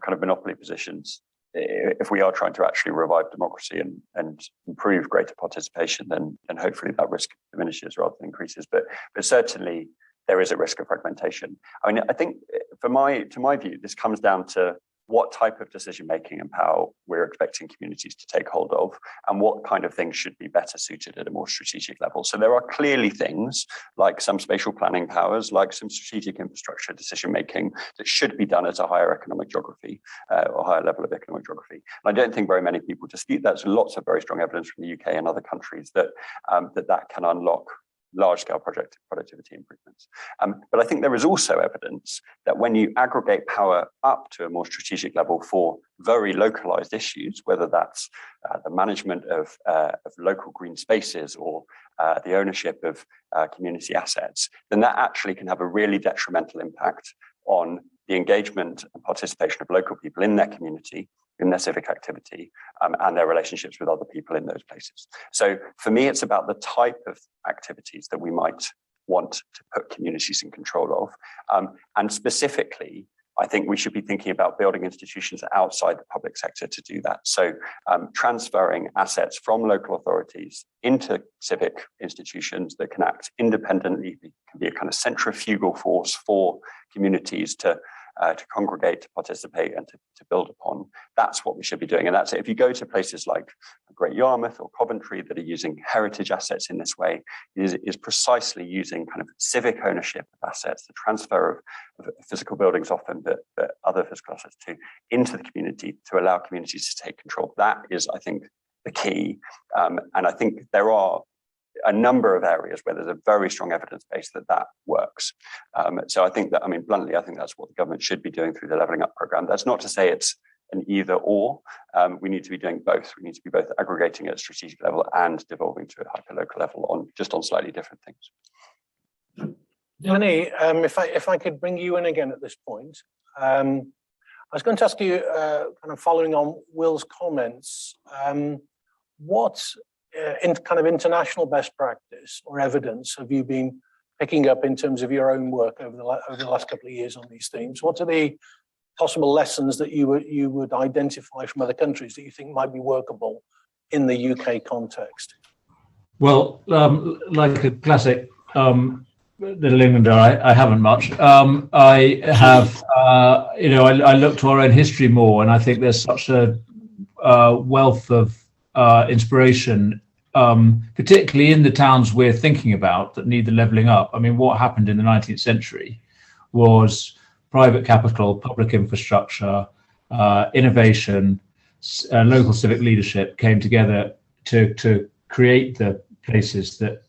kind of monopoly positions, if we are trying to actually revive democracy and improve greater participation, then hopefully that risk diminishes rather than increases. But certainly there is a risk of fragmentation. I mean, I think to my view, this comes down to what type of decision-making and power we're expecting communities to take hold of, and what kind of things should be better suited at a more strategic level. So there are clearly things like some spatial planning powers, like some strategic infrastructure decision-making that should be done at a higher economic geography, or higher level of economic geography. And I don't think very many people dispute that. There's lots of very strong evidence from the UK and other countries that that can unlock large-scale productivity improvements. But I think there is also evidence that when you aggregate power up to a more strategic level for very localized issues, whether that's the management of local green spaces or the ownership of community assets, then that actually can have a really detrimental impact on the engagement and participation of local people in their community, in their civic activity, and their relationships with other people in those places. So for me, it's about the type of activities that we might want to put communities in control of. And specifically, I think we should be thinking about building institutions outside the public sector to do that. So transferring assets from local authorities into civic institutions that can act independently, can be a kind of centrifugal force for communities to congregate, to participate, and to build upon. That's what we should be doing. And that's it. If you go to places like Great Yarmouth or Coventry that are using heritage assets in this way, is precisely using kind of civic ownership of assets, the transfer of physical buildings often, but other physical assets too, into the community to allow communities to take control. That is, I think, the key. And I think there are a number of areas where there's a very strong evidence base that works. So I think that, I mean, bluntly, I think that's what the government should be doing through the Levelling Up programme. That's not to say it's an either or. We need to be doing both. We need to be both aggregating at a strategic level and devolving to a hyper-local level on slightly different things. Danny, if I could bring you in again at this point. I was going to ask you, kind of following on Will's comments, what in kind of international best practice or evidence have you been picking up in terms of your own work over the last couple of years on these themes? What are the possible lessons that you would identify from other countries that you think might be workable in the UK context? Well, like a classic little Englander, I haven't much. I have, I look to our own history more, and I think there's such a wealth of inspiration, particularly in the towns we're thinking about that need the levelling up. I mean, what happened in the 19th century was private capital, public infrastructure, innovation, local civic leadership came together to create the places that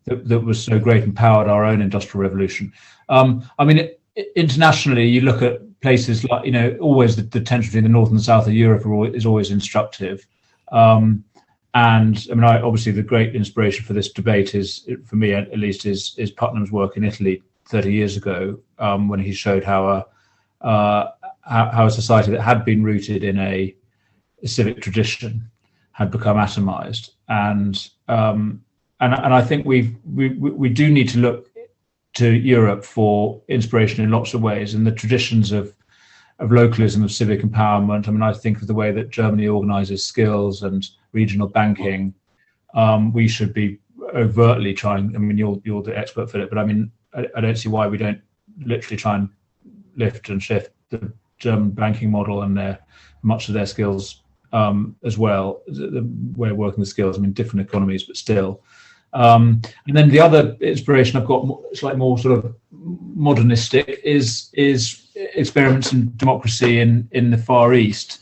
that was so great and powered our own industrial revolution. I mean, internationally, you look at places like, always the tension between the north and the south of Europe is always instructive. And I mean, obviously the great inspiration for this debate is, for me at least, is Putnam's work in Italy 30 years ago, when he showed how a society that had been rooted in a civic tradition had become atomized. And I think we do need to look to Europe for inspiration in lots of ways, and the traditions of localism, of civic empowerment. I mean, I think of the way that Germany organizes skills and regional banking. We should be overtly trying. I mean, you're the expert, Philip, but I mean, I don't see why we don't literally try and lift and shift the German banking model and much of their skills as well. The way of working the skills. I mean, different economies, but still. And then the other inspiration I've got, slightly more sort of modernistic, is experiments in democracy in the Far East,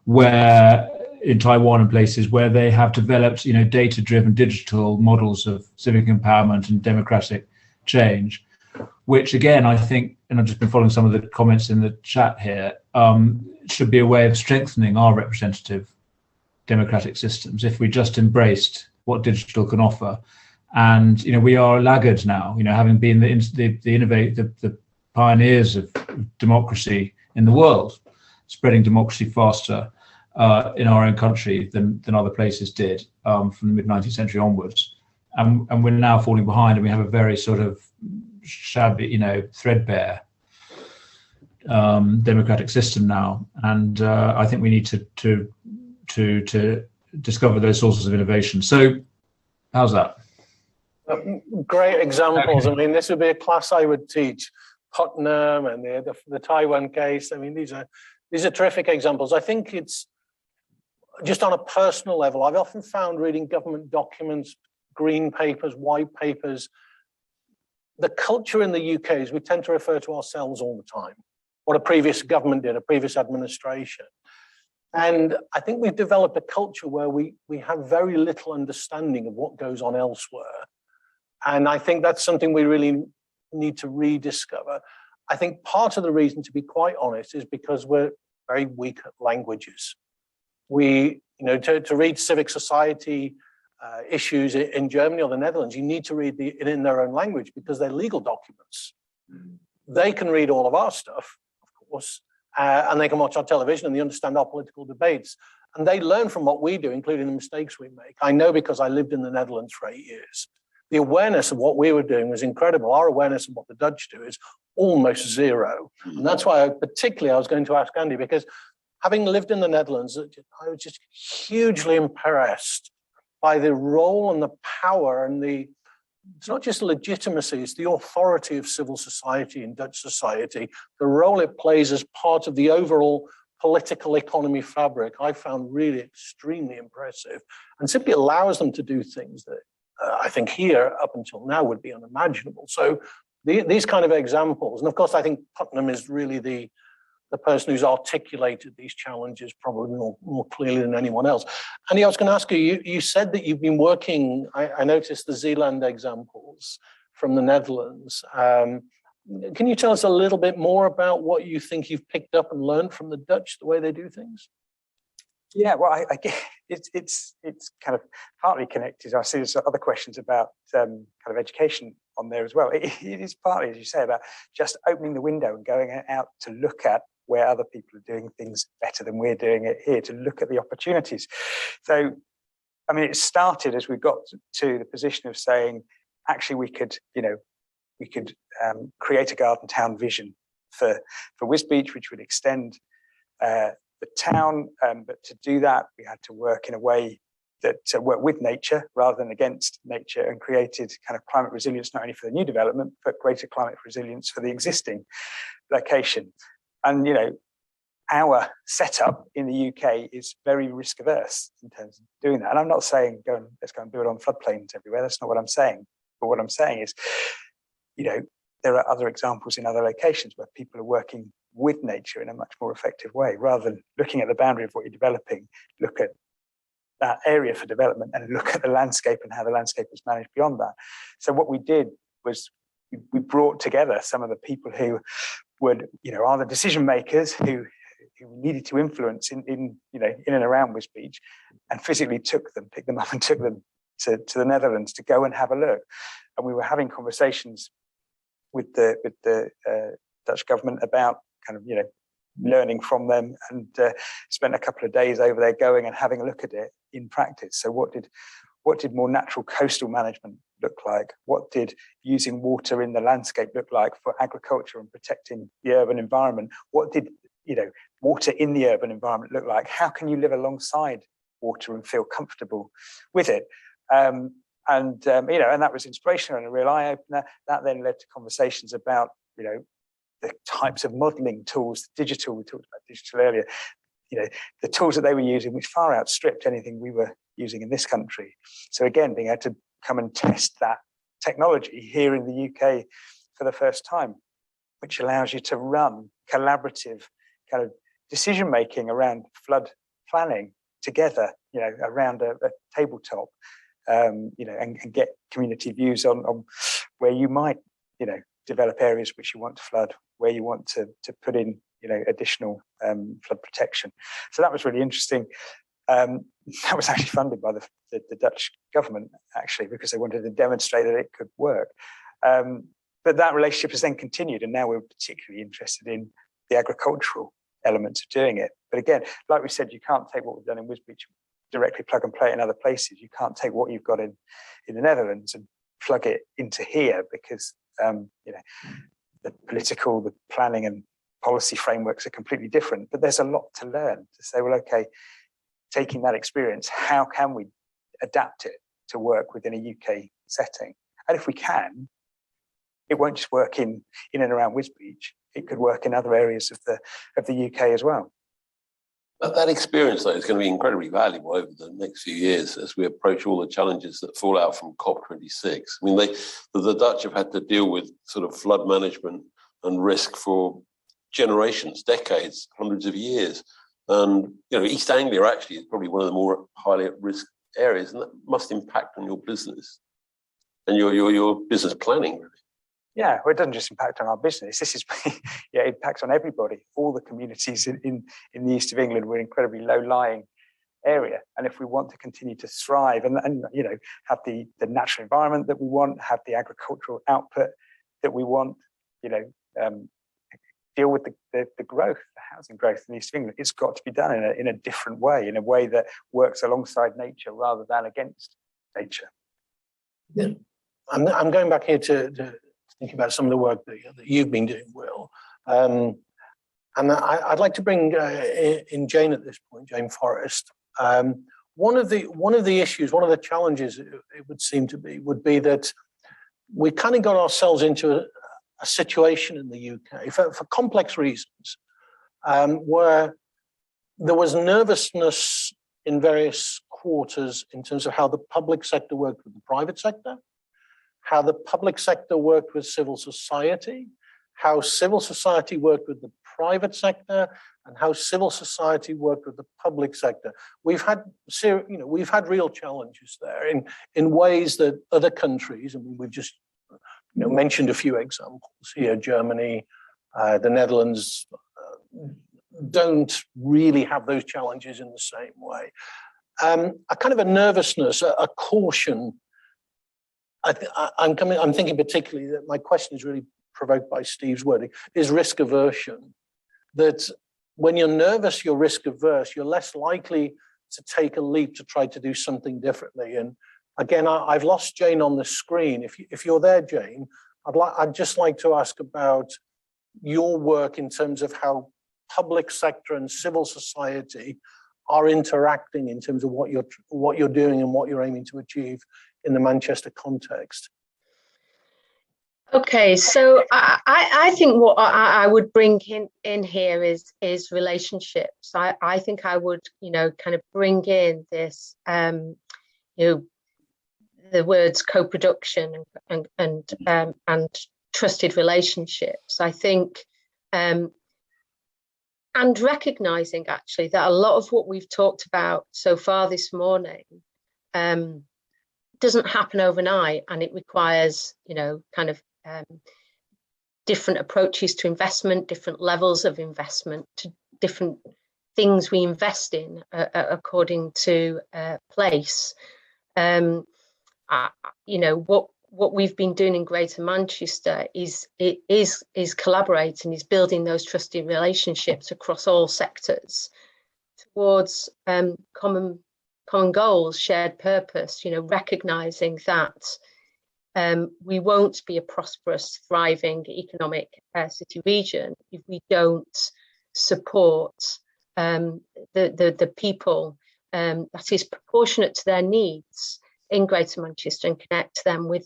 where in Taiwan and places where they have developed, data-driven digital models of civic empowerment and democratic change, which again, I think, and I've just been following some of the comments in the chat here, should be a way of strengthening our representative democratic systems if we just embraced what digital can offer. And we are laggards now, having been the pioneers of democracy in the world, spreading democracy faster in our own country than other places did from the mid-19th century onwards. And we're now falling behind, and we have a very sort of shabby, threadbare democratic system now. And I think we need to discover those sources of innovation. So how's that? Great examples. I mean, this would be a class I would teach. Putnam and the Taiwan case. I mean, these are terrific examples. I think it's just on a personal level. I've often found reading government documents, green papers, white papers, the culture in the UK is we tend to refer to ourselves all the time. What a previous government did, a previous administration. And I think we've developed a culture where we have very little understanding of what goes on elsewhere. And I think that's something we really need to rediscover. I think part of the reason, to be quite honest, is because we're very weak at languages. To read civic society issues in Germany or the Netherlands, you need to read it in their own language because they're legal documents. They can read all of our stuff, of course, and they can watch our television and they understand our political debates. And they learn from what we do, including the mistakes we make. I know because I lived in the Netherlands for 8 years. the awareness of what we were doing was incredible. Our awareness of what the Dutch do is almost zero. And that's why I was going to ask Andy, because having lived in the Netherlands, I was just hugely impressed by the role and the power and it's not just legitimacy, it's the authority of civil society in Dutch society, the role it plays as part of the overall political economy fabric. I found really extremely impressive, and simply allows them to do things that I think here up until now would be unimaginable. So these kind of examples, and of course I think Putnam is really the person who's articulated these challenges probably more clearly than anyone else. And I was going to ask you, you said that you've been working, I noticed the Zeeland examples from the Netherlands. Can you tell us a little bit more about what you think you've picked up and learned from the Dutch, the way they do things? Yeah, well, I guess it's kind of partly connected. I see there's other questions about kind of education on there as well. It is partly, as you say, about just opening the window and going out to look at where other people are doing things better than we're doing it here, to look at the opportunities. So, I mean, it started as we got to the position of saying, actually, we could create a garden town vision for Wisbech, which would extend the town. But to do that, we had to work in a way that work with nature rather than against nature, and created kind of climate resilience, not only for the new development, but greater climate resilience for the existing location. And, our setup in the UK is very risk averse in terms of doing that. And I'm not saying let's go and build on floodplains everywhere. That's not what I'm saying. But what I'm saying is, there are other examples in other locations where people are working with nature in a much more effective way, rather than looking at the boundary of what you're developing, look at that area for development and look at the landscape and how the landscape is managed beyond that. So what we did was we brought together some of the people who would, are the decision makers who needed to influence in and around Wisbech, and physically picked them up and took them to the Netherlands to go and have a look. And we were having conversations with the Dutch government about kind of, learning from them, and spent a couple of days over there going and having a look at it in practice. So what did more natural coastal management look like? What did using water in the landscape look like for agriculture and protecting the urban environment? What did water in the urban environment look like? How can you live alongside water and feel comfortable with it? And that was inspirational and a real eye opener. That then led to conversations about the types of modelling tools, digital. We talked about digital earlier. The tools that they were using, which far outstripped anything we were using in this country. So again, being able to come and test that technology here in the UK for the first time, which allows you to run collaborative kind of decision making around flood planning together, around a tabletop, and get community views on where you might, develop areas which you want to flood, where you want to put in, additional flood protection. So that was really interesting. That was actually funded by the Dutch government, actually, because they wanted to demonstrate that it could work. But that relationship has then continued, and now we're particularly interested in the agricultural elements of doing it. But again, like we said, you can't take what we've done in Wisbech, directly plug and play it in other places. You can't take what you've got in the Netherlands and plug it into here, because the political, the planning and policy frameworks are completely different. But there's a lot to learn to say, well, okay, taking that experience, how can we adapt it to work within a UK setting? And if we can, it won't just work in and around Wisbech. It could work in other areas of the UK as well. That experience, though, is going to be incredibly valuable over the next few years as we approach all the challenges that fall out from COP26. I mean, the Dutch have had to deal with sort of flood management and risk for generations, decades, hundreds of years. And, East Anglia actually is probably one of the more highly at risk areas, and that must impact on your business and your business planning, really. Yeah, well, it doesn't just impact on our business. This is, it impacts on everybody. All the communities in the east of England were incredibly low-lying area, and if we want to continue to thrive and have the natural environment that we want, have the agricultural output that we want, deal with the growth, the housing growth in the east of England, it's got to be done in a different way, in a way that works alongside nature rather than against nature. Yeah. I'm going back here to think about some of the work that you've been doing, Will. And I'd like to bring in Jane at this point, Jane Forrest. One of the issues, one of the challenges it would seem to be, would be that we kind of got ourselves into a situation in the UK for complex reasons, where there was nervousness in various quarters in terms of how the public sector worked with the private sector, how the public sector worked with civil society, how civil society worked with the private sector, and how civil society worked with the public sector. We've had real challenges there in ways that other countries, I mean, we've just mentioned a few examples here, Germany, the Netherlands, don't really have those challenges in the same way. A kind of a nervousness, a caution. I'm thinking particularly that my question is really provoked by Steve's wording, is risk aversion. That when you're nervous, you're risk averse, you're less likely to take a leap to try to do something differently. And again, I've lost Jane on the screen. If you're there, Jane, I'd just like to ask about your work in terms of how public sector and civil society are interacting in terms of what you're doing and what you're aiming to achieve in the Manchester context. Okay, so I think what I would bring in here is relationships. I think I would, kind of bring in this, the words co-production and trusted relationships. I think, and recognizing actually that a lot of what we've talked about so far this morning doesn't happen overnight, and it requires, kind of different approaches to investment, different levels of investment, to different things we invest in according to place. What we've been doing in Greater Manchester is collaborating, is building those trusted relationships across all sectors towards common goals, shared purpose. Recognizing that we won't be a prosperous, thriving economic city region if we don't support the people that is proportionate to their needs in Greater Manchester and connect them with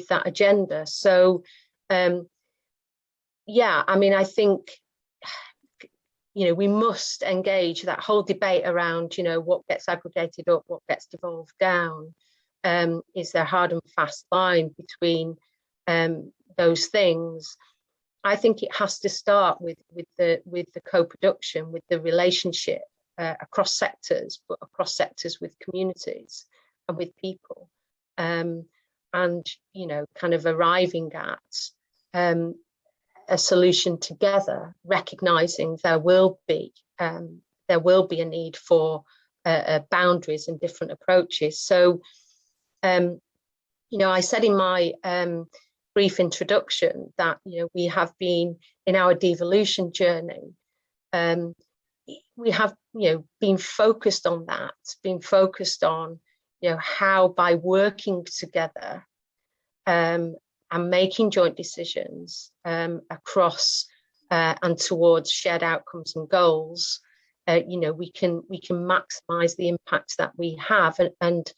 that agenda. So, I think, we must engage that whole debate around, what gets aggregated up, what gets devolved down. Is there a hard and fast line between those things? I think it has to start with the co-production, with the relationship across sectors, but across sectors with communities and with people, and kind of arriving at a solution together, recognizing there will be a need for boundaries and different approaches. So, I said in my brief introduction that we have been in our devolution journey. We have been focused on that, been focused on how by working together and making joint decisions across and towards shared outcomes and goals, we can maximize the impact that we have, and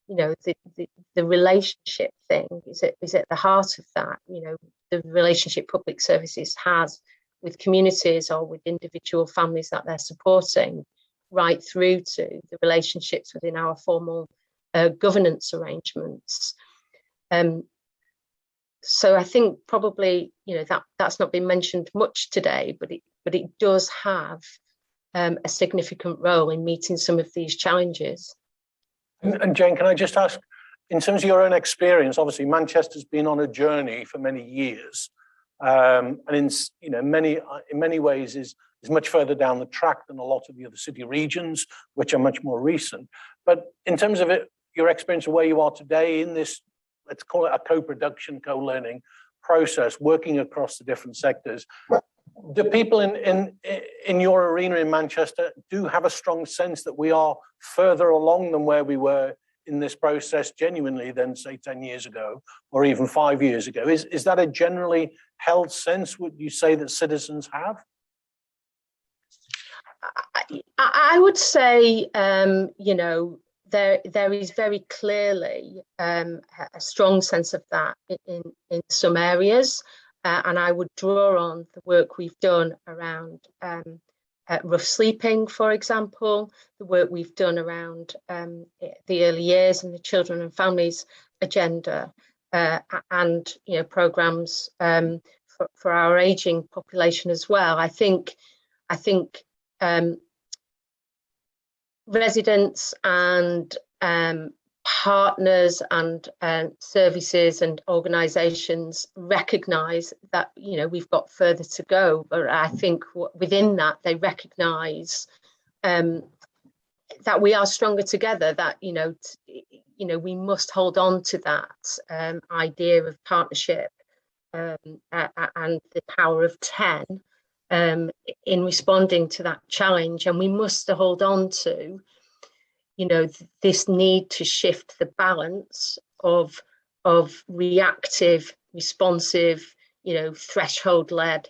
the relationship thing is at the heart of that. The relationship public services has with communities or with individual families that they're supporting, right through to the relationships within our formal governance arrangements. So I think probably that's not been mentioned much today, but it does have a significant role in meeting some of these challenges. And Jane, can I just ask, in terms of your own experience, obviously Manchester's been on a journey for many years, and in many ways is much further down the track than a lot of the other city regions, which are much more recent. But in terms of your experience of where you are today in this, let's call it a co-production, co-learning process, working across the different sectors, do people in your arena in Manchester do have a strong sense that we are further along than where we were in this process genuinely than, say, 10 years ago or even 5 years ago. Is that a generally held sense, would you say, that citizens have? I would say, you know, there is very clearly a strong sense of that in some areas. And I would draw on the work we've done around rough sleeping, for example, the work we've done around the early years and the children and families agenda, and, you know, programs for our aging population as well. I think residents and partners and services and organisations recognise that, you know, we've got further to go, but I think within that they recognise that we are stronger together, that, you know, we must hold on to that idea of partnership and the power of 10 in responding to that challenge. And we must hold on to, you know, this need to shift the balance of reactive, responsive, you know, threshold-led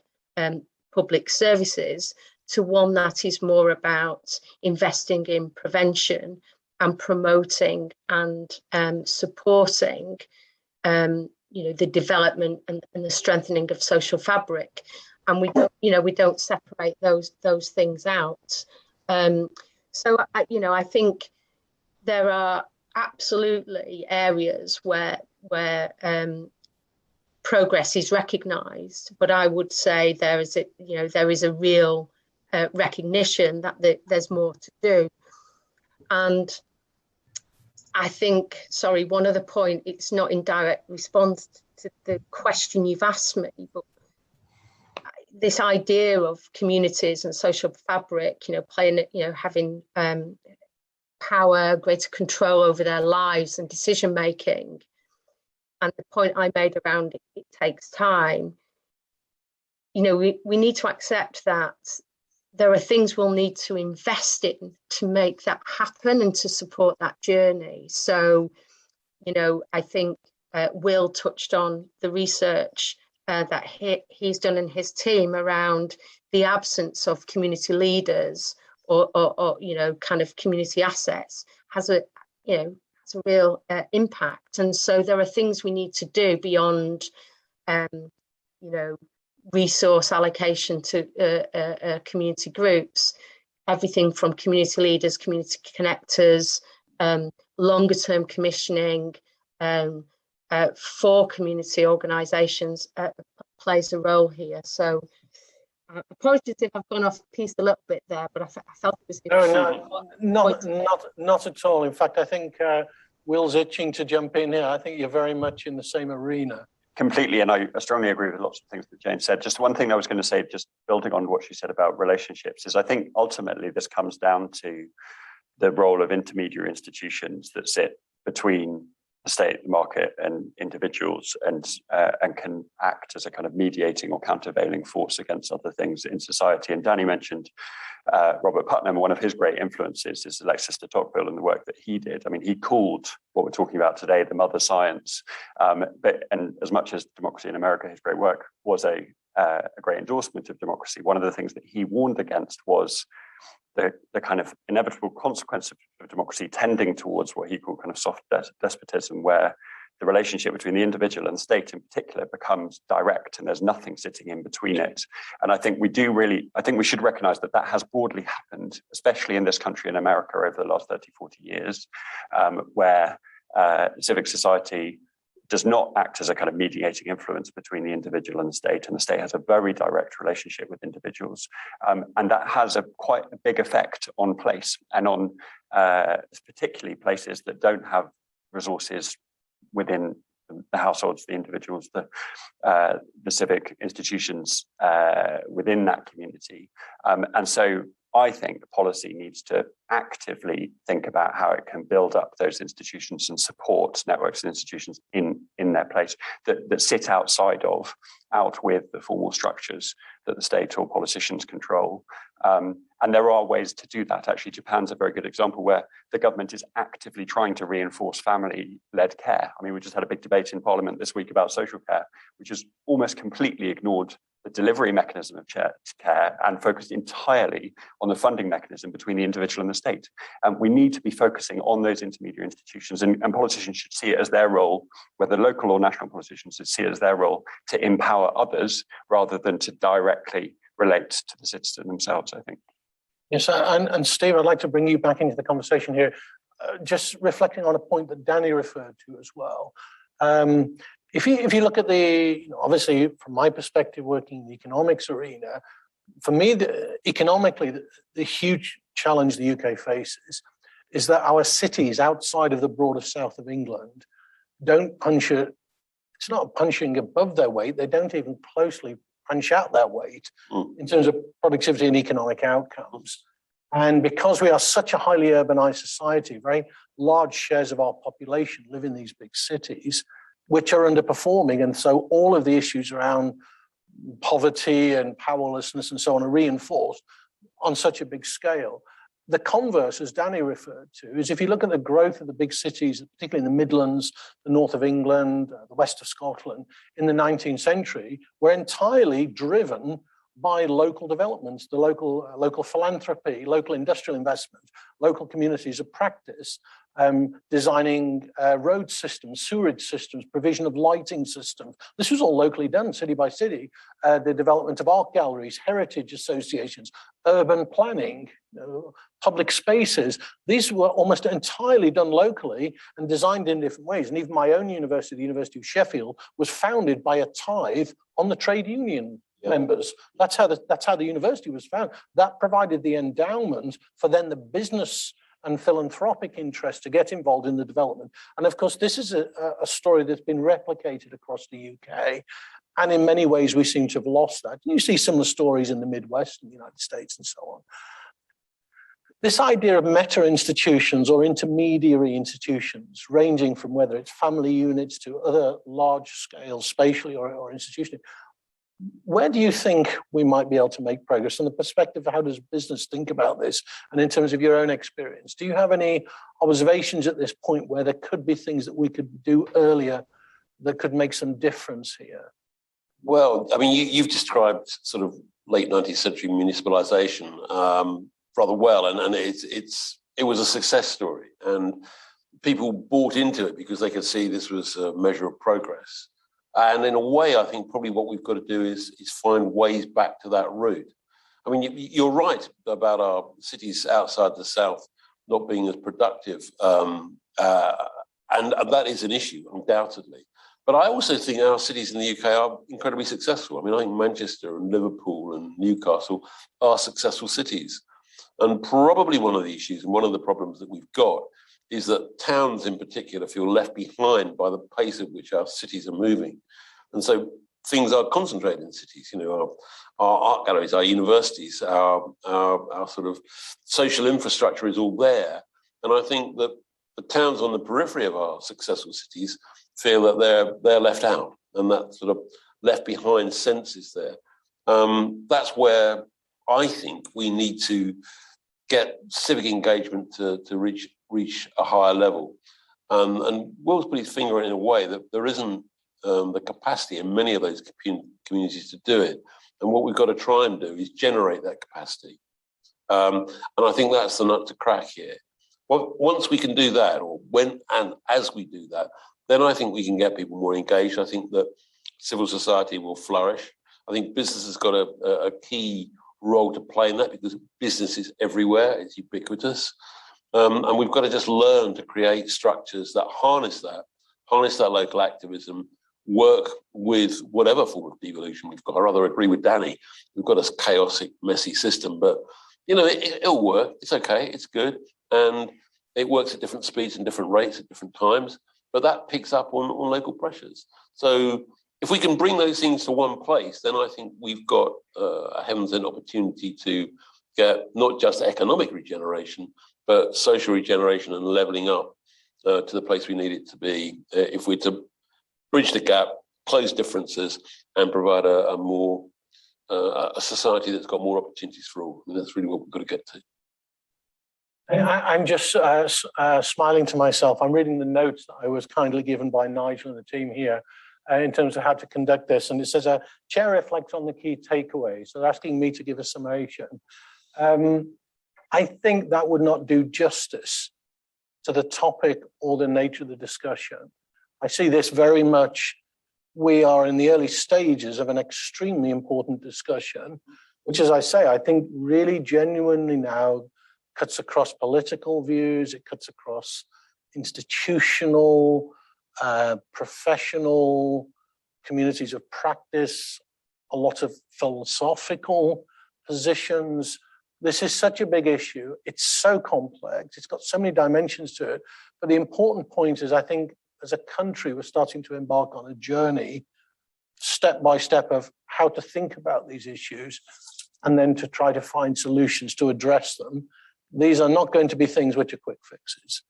public services to one that is more about investing in prevention and promoting and supporting, you know, the development and the strengthening of social fabric. And we don't separate those things out. So, you know, I think there are absolutely areas where progress is recognised, but I would say there is a real recognition that there's more to do. And I think, sorry, one other point, it's not in direct response to the question you've asked me, but this idea of communities and social fabric, you know, playing, you know, having power, greater control over their lives and decision making. And the point I made around it takes time. You know, we need to accept that there are things we'll need to invest in to make that happen and to support that journey. So, you know, I think Will touched on the research that he's done in his team around the absence of community leaders or you know, kind of community assets has a real impact. And so there are things we need to do beyond, you know, resource allocation to community groups, everything from community leaders, community connectors, longer term commissioning for community organisations plays a role here. So apologies if I've gone off piece a little bit there, but I felt it was not at all. In fact, I think Will's itching to jump in here. I think you're very much in the same arena. Completely, and I strongly agree with lots of things that Jane said. Just one thing I was going to say, just building on what she said about relationships, is I think ultimately this comes down to the role of intermediary institutions that sit between the state, the market, and individuals, and can act as a kind of mediating or countervailing force against other things in society. And Danny mentioned Robert Putnam. One of his great influences is Alexis de Tocqueville and the work that he did. I mean, he called what we're talking about today the mother science. And as much as Democracy in America, his great work was a great endorsement of democracy, one of the things that he warned against was the kind of inevitable consequence of democracy tending towards what he called kind of soft despotism, where the relationship between the individual and the state in particular becomes direct and there's nothing sitting in between it. And I think we should recognize that that has broadly happened, especially in this country in America over the last 30, 40 years, where civic society does not act as a kind of mediating influence between the individual and the state has a very direct relationship with individuals. And that has quite a big effect on place and on particularly places that don't have resources within the households, the individuals, the civic institutions within that community. And so I think policy needs to actively think about how it can build up those institutions and support networks and institutions in their place that sit out with the formal structures that the state or politicians control. And there are ways to do that. Actually, Japan's a very good example where the government is actively trying to reinforce family-led care. I mean, we just had a big debate in Parliament this week about social care, which has almost completely ignored the delivery mechanism of care and focused entirely on the funding mechanism between the individual and the state. And we need to be focusing on those intermediary institutions, and politicians should see it as their role, whether local or national politicians should see it as their role to empower others rather than to directly relate to the citizen themselves, I think. Yes, and Steve, I'd like to bring you back into the conversation here, just reflecting on a point that Danny referred to as well. If you look at obviously from my perspective, working in the economics arena, for me, economically, the huge challenge the UK faces is that our cities outside of the broader south of England don't punch it. It's not punching above their weight. They don't even closely punch out their weight in terms of productivity and economic outcomes. And because we are such a highly urbanized society, very large shares of our population live in these big cities, which are underperforming. And so all of the issues around poverty and powerlessness and so on are reinforced on such a big scale. The converse, as Danny referred to, is if you look at the growth of the big cities, particularly in the Midlands, the north of England, the west of Scotland, in the 19th century, were entirely driven by local developments, the local philanthropy, local industrial investment, local communities of practice, designing road systems, sewerage systems, provision of lighting systems. This was all locally done, city by city. The development of art galleries, heritage associations, urban planning, public spaces. These were almost entirely done locally and designed in different ways. And even my own university, the University of Sheffield, was founded by a tithe on the trade union members. That's how the university was founded. That provided the endowment for then the business and philanthropic interest to get involved in the development. And of course, this is a story that's been replicated across the UK. And in many ways, we seem to have lost that. You see similar stories in the Midwest, in the United States, and so on. This idea of meta institutions or intermediary institutions, ranging from whether it's family units to other large scale spatially or institutionally, where do you think we might be able to make progress? From the perspective of how does business think about this? And in terms of your own experience, do you have any observations at this point where there could be things that we could do earlier that could make some difference here? Well, I mean, you've described sort of late 19th century municipalization rather well, and it was a success story, and people bought into it because they could see this was a measure of progress. And in a way, I think probably what we've got to do is find ways back to that route. I mean, you're right about our cities outside the south not being as productive, and that is an issue, undoubtedly. But I also think our cities in the UK are incredibly successful. I mean, I think Manchester and Liverpool and Newcastle are successful cities. And probably one of the issues and one of the problems that we've got is that towns in particular feel left behind by the pace at which our cities are moving. And so things are concentrated in cities, our art galleries, our universities, our sort of social infrastructure is all there. And I think that the towns on the periphery of our successful cities feel that they're left out, and that sort of left behind sense is there. That's where I think we need to get civic engagement to reach a higher level. And Will's put his finger in a way that there isn't the capacity in many of those communities to do it. And what we've got to try and do is generate that capacity. And I think that's the nut to crack here. Once we can do that, or when and as we do that, then I think we can get people more engaged. I think that civil society will flourish. I think business has got a key role to play in that, because business is everywhere, it's ubiquitous. And we've got to just learn to create structures that harness that local activism, work with whatever form of devolution we've got. I rather agree with Danny. We've got a chaotic, messy system, but it'll work. It's okay. It's good. And it works at different speeds and different rates at different times, but that picks up on local pressures. So if we can bring those things to one place, then I think we've got a heavens and opportunity to get not just economic regeneration, but social regeneration and levelling up to the place we need it to be if we're to bridge the gap, close differences, and provide a more a society that's got more opportunities for all. And that's really what we've got to get to. I'm just smiling to myself. I'm reading the notes that I was kindly given by Nigel and the team here in terms of how to conduct this. And it says, chair reflects on the key takeaways. So they're asking me to give a summation. I think that would not do justice to the topic or the nature of the discussion. I see this very much, we are in the early stages of an extremely important discussion, which, as I say, I think really genuinely now cuts across political views, it cuts across institutional, professional, communities of practice, a lot of philosophical positions. This is such a big issue. It's so complex. It's got so many dimensions to it. But the important point is, I think, as a country, we're starting to embark on a journey, step by step, of how to think about these issues and then to try to find solutions to address them. These are not going to be things which are quick fixes.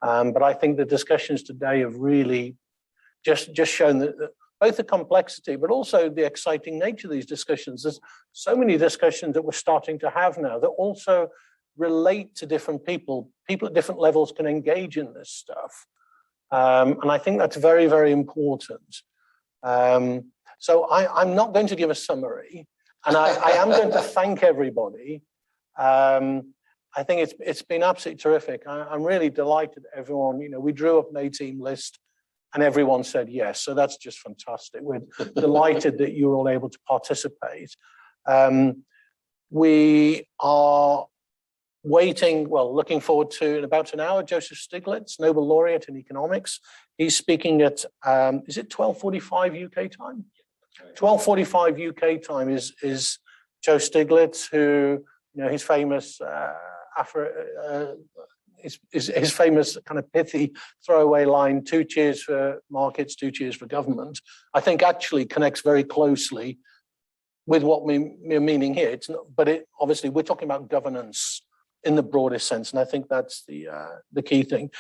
But I think the discussions today have really just shown that both the complexity, but also the exciting nature of these discussions. There's so many discussions that we're starting to have now that also relate to different people. People at different levels can engage in this stuff. And I think that's very, very important. So I'm not going to give a summary, and I am going to thank everybody. I think it's been absolutely terrific. I'm really delighted that everyone, we drew up an A-team list and everyone said yes. So that's just fantastic. We're delighted that you're all able to participate. We are looking forward to, in about an hour, Joseph Stiglitz, Nobel laureate in economics. He's speaking at, is it 12:45 UK time? 12:45 UK time is Joe Stiglitz, who, his famous his famous kind of pithy throwaway line, 2 cheers for markets, 2 cheers for government, I think actually connects very closely with what we're meaning here. It's not, but obviously we're talking about governance in the broadest sense, and I think that's the key thing.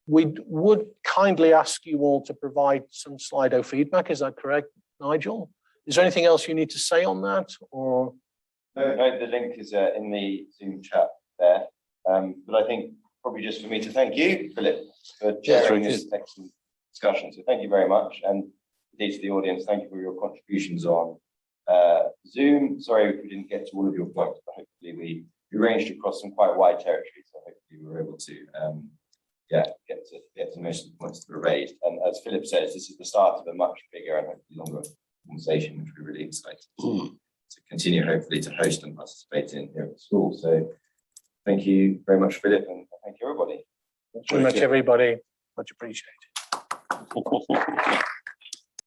We would kindly ask you all to provide some Slido feedback. Is that correct, Nigel? Is there anything else you need to say on that, or? No, the link is in the Zoom chat there. But I think probably just for me to thank you, Philip, for chairing this excellent discussion. So thank you very much. And indeed to the audience, thank you for your contributions on Zoom. Sorry if we didn't get to all of your points, but hopefully we ranged across some quite wide territory. So hopefully we were able to get to most of the points that were raised. And as Philip says, this is the start of a much bigger and hopefully longer conversation, which we're really excited to continue, hopefully, to host and participate in here at the school. So thank you very much, Philip, and thank you, everybody. Thank you very much, everybody. Much appreciated.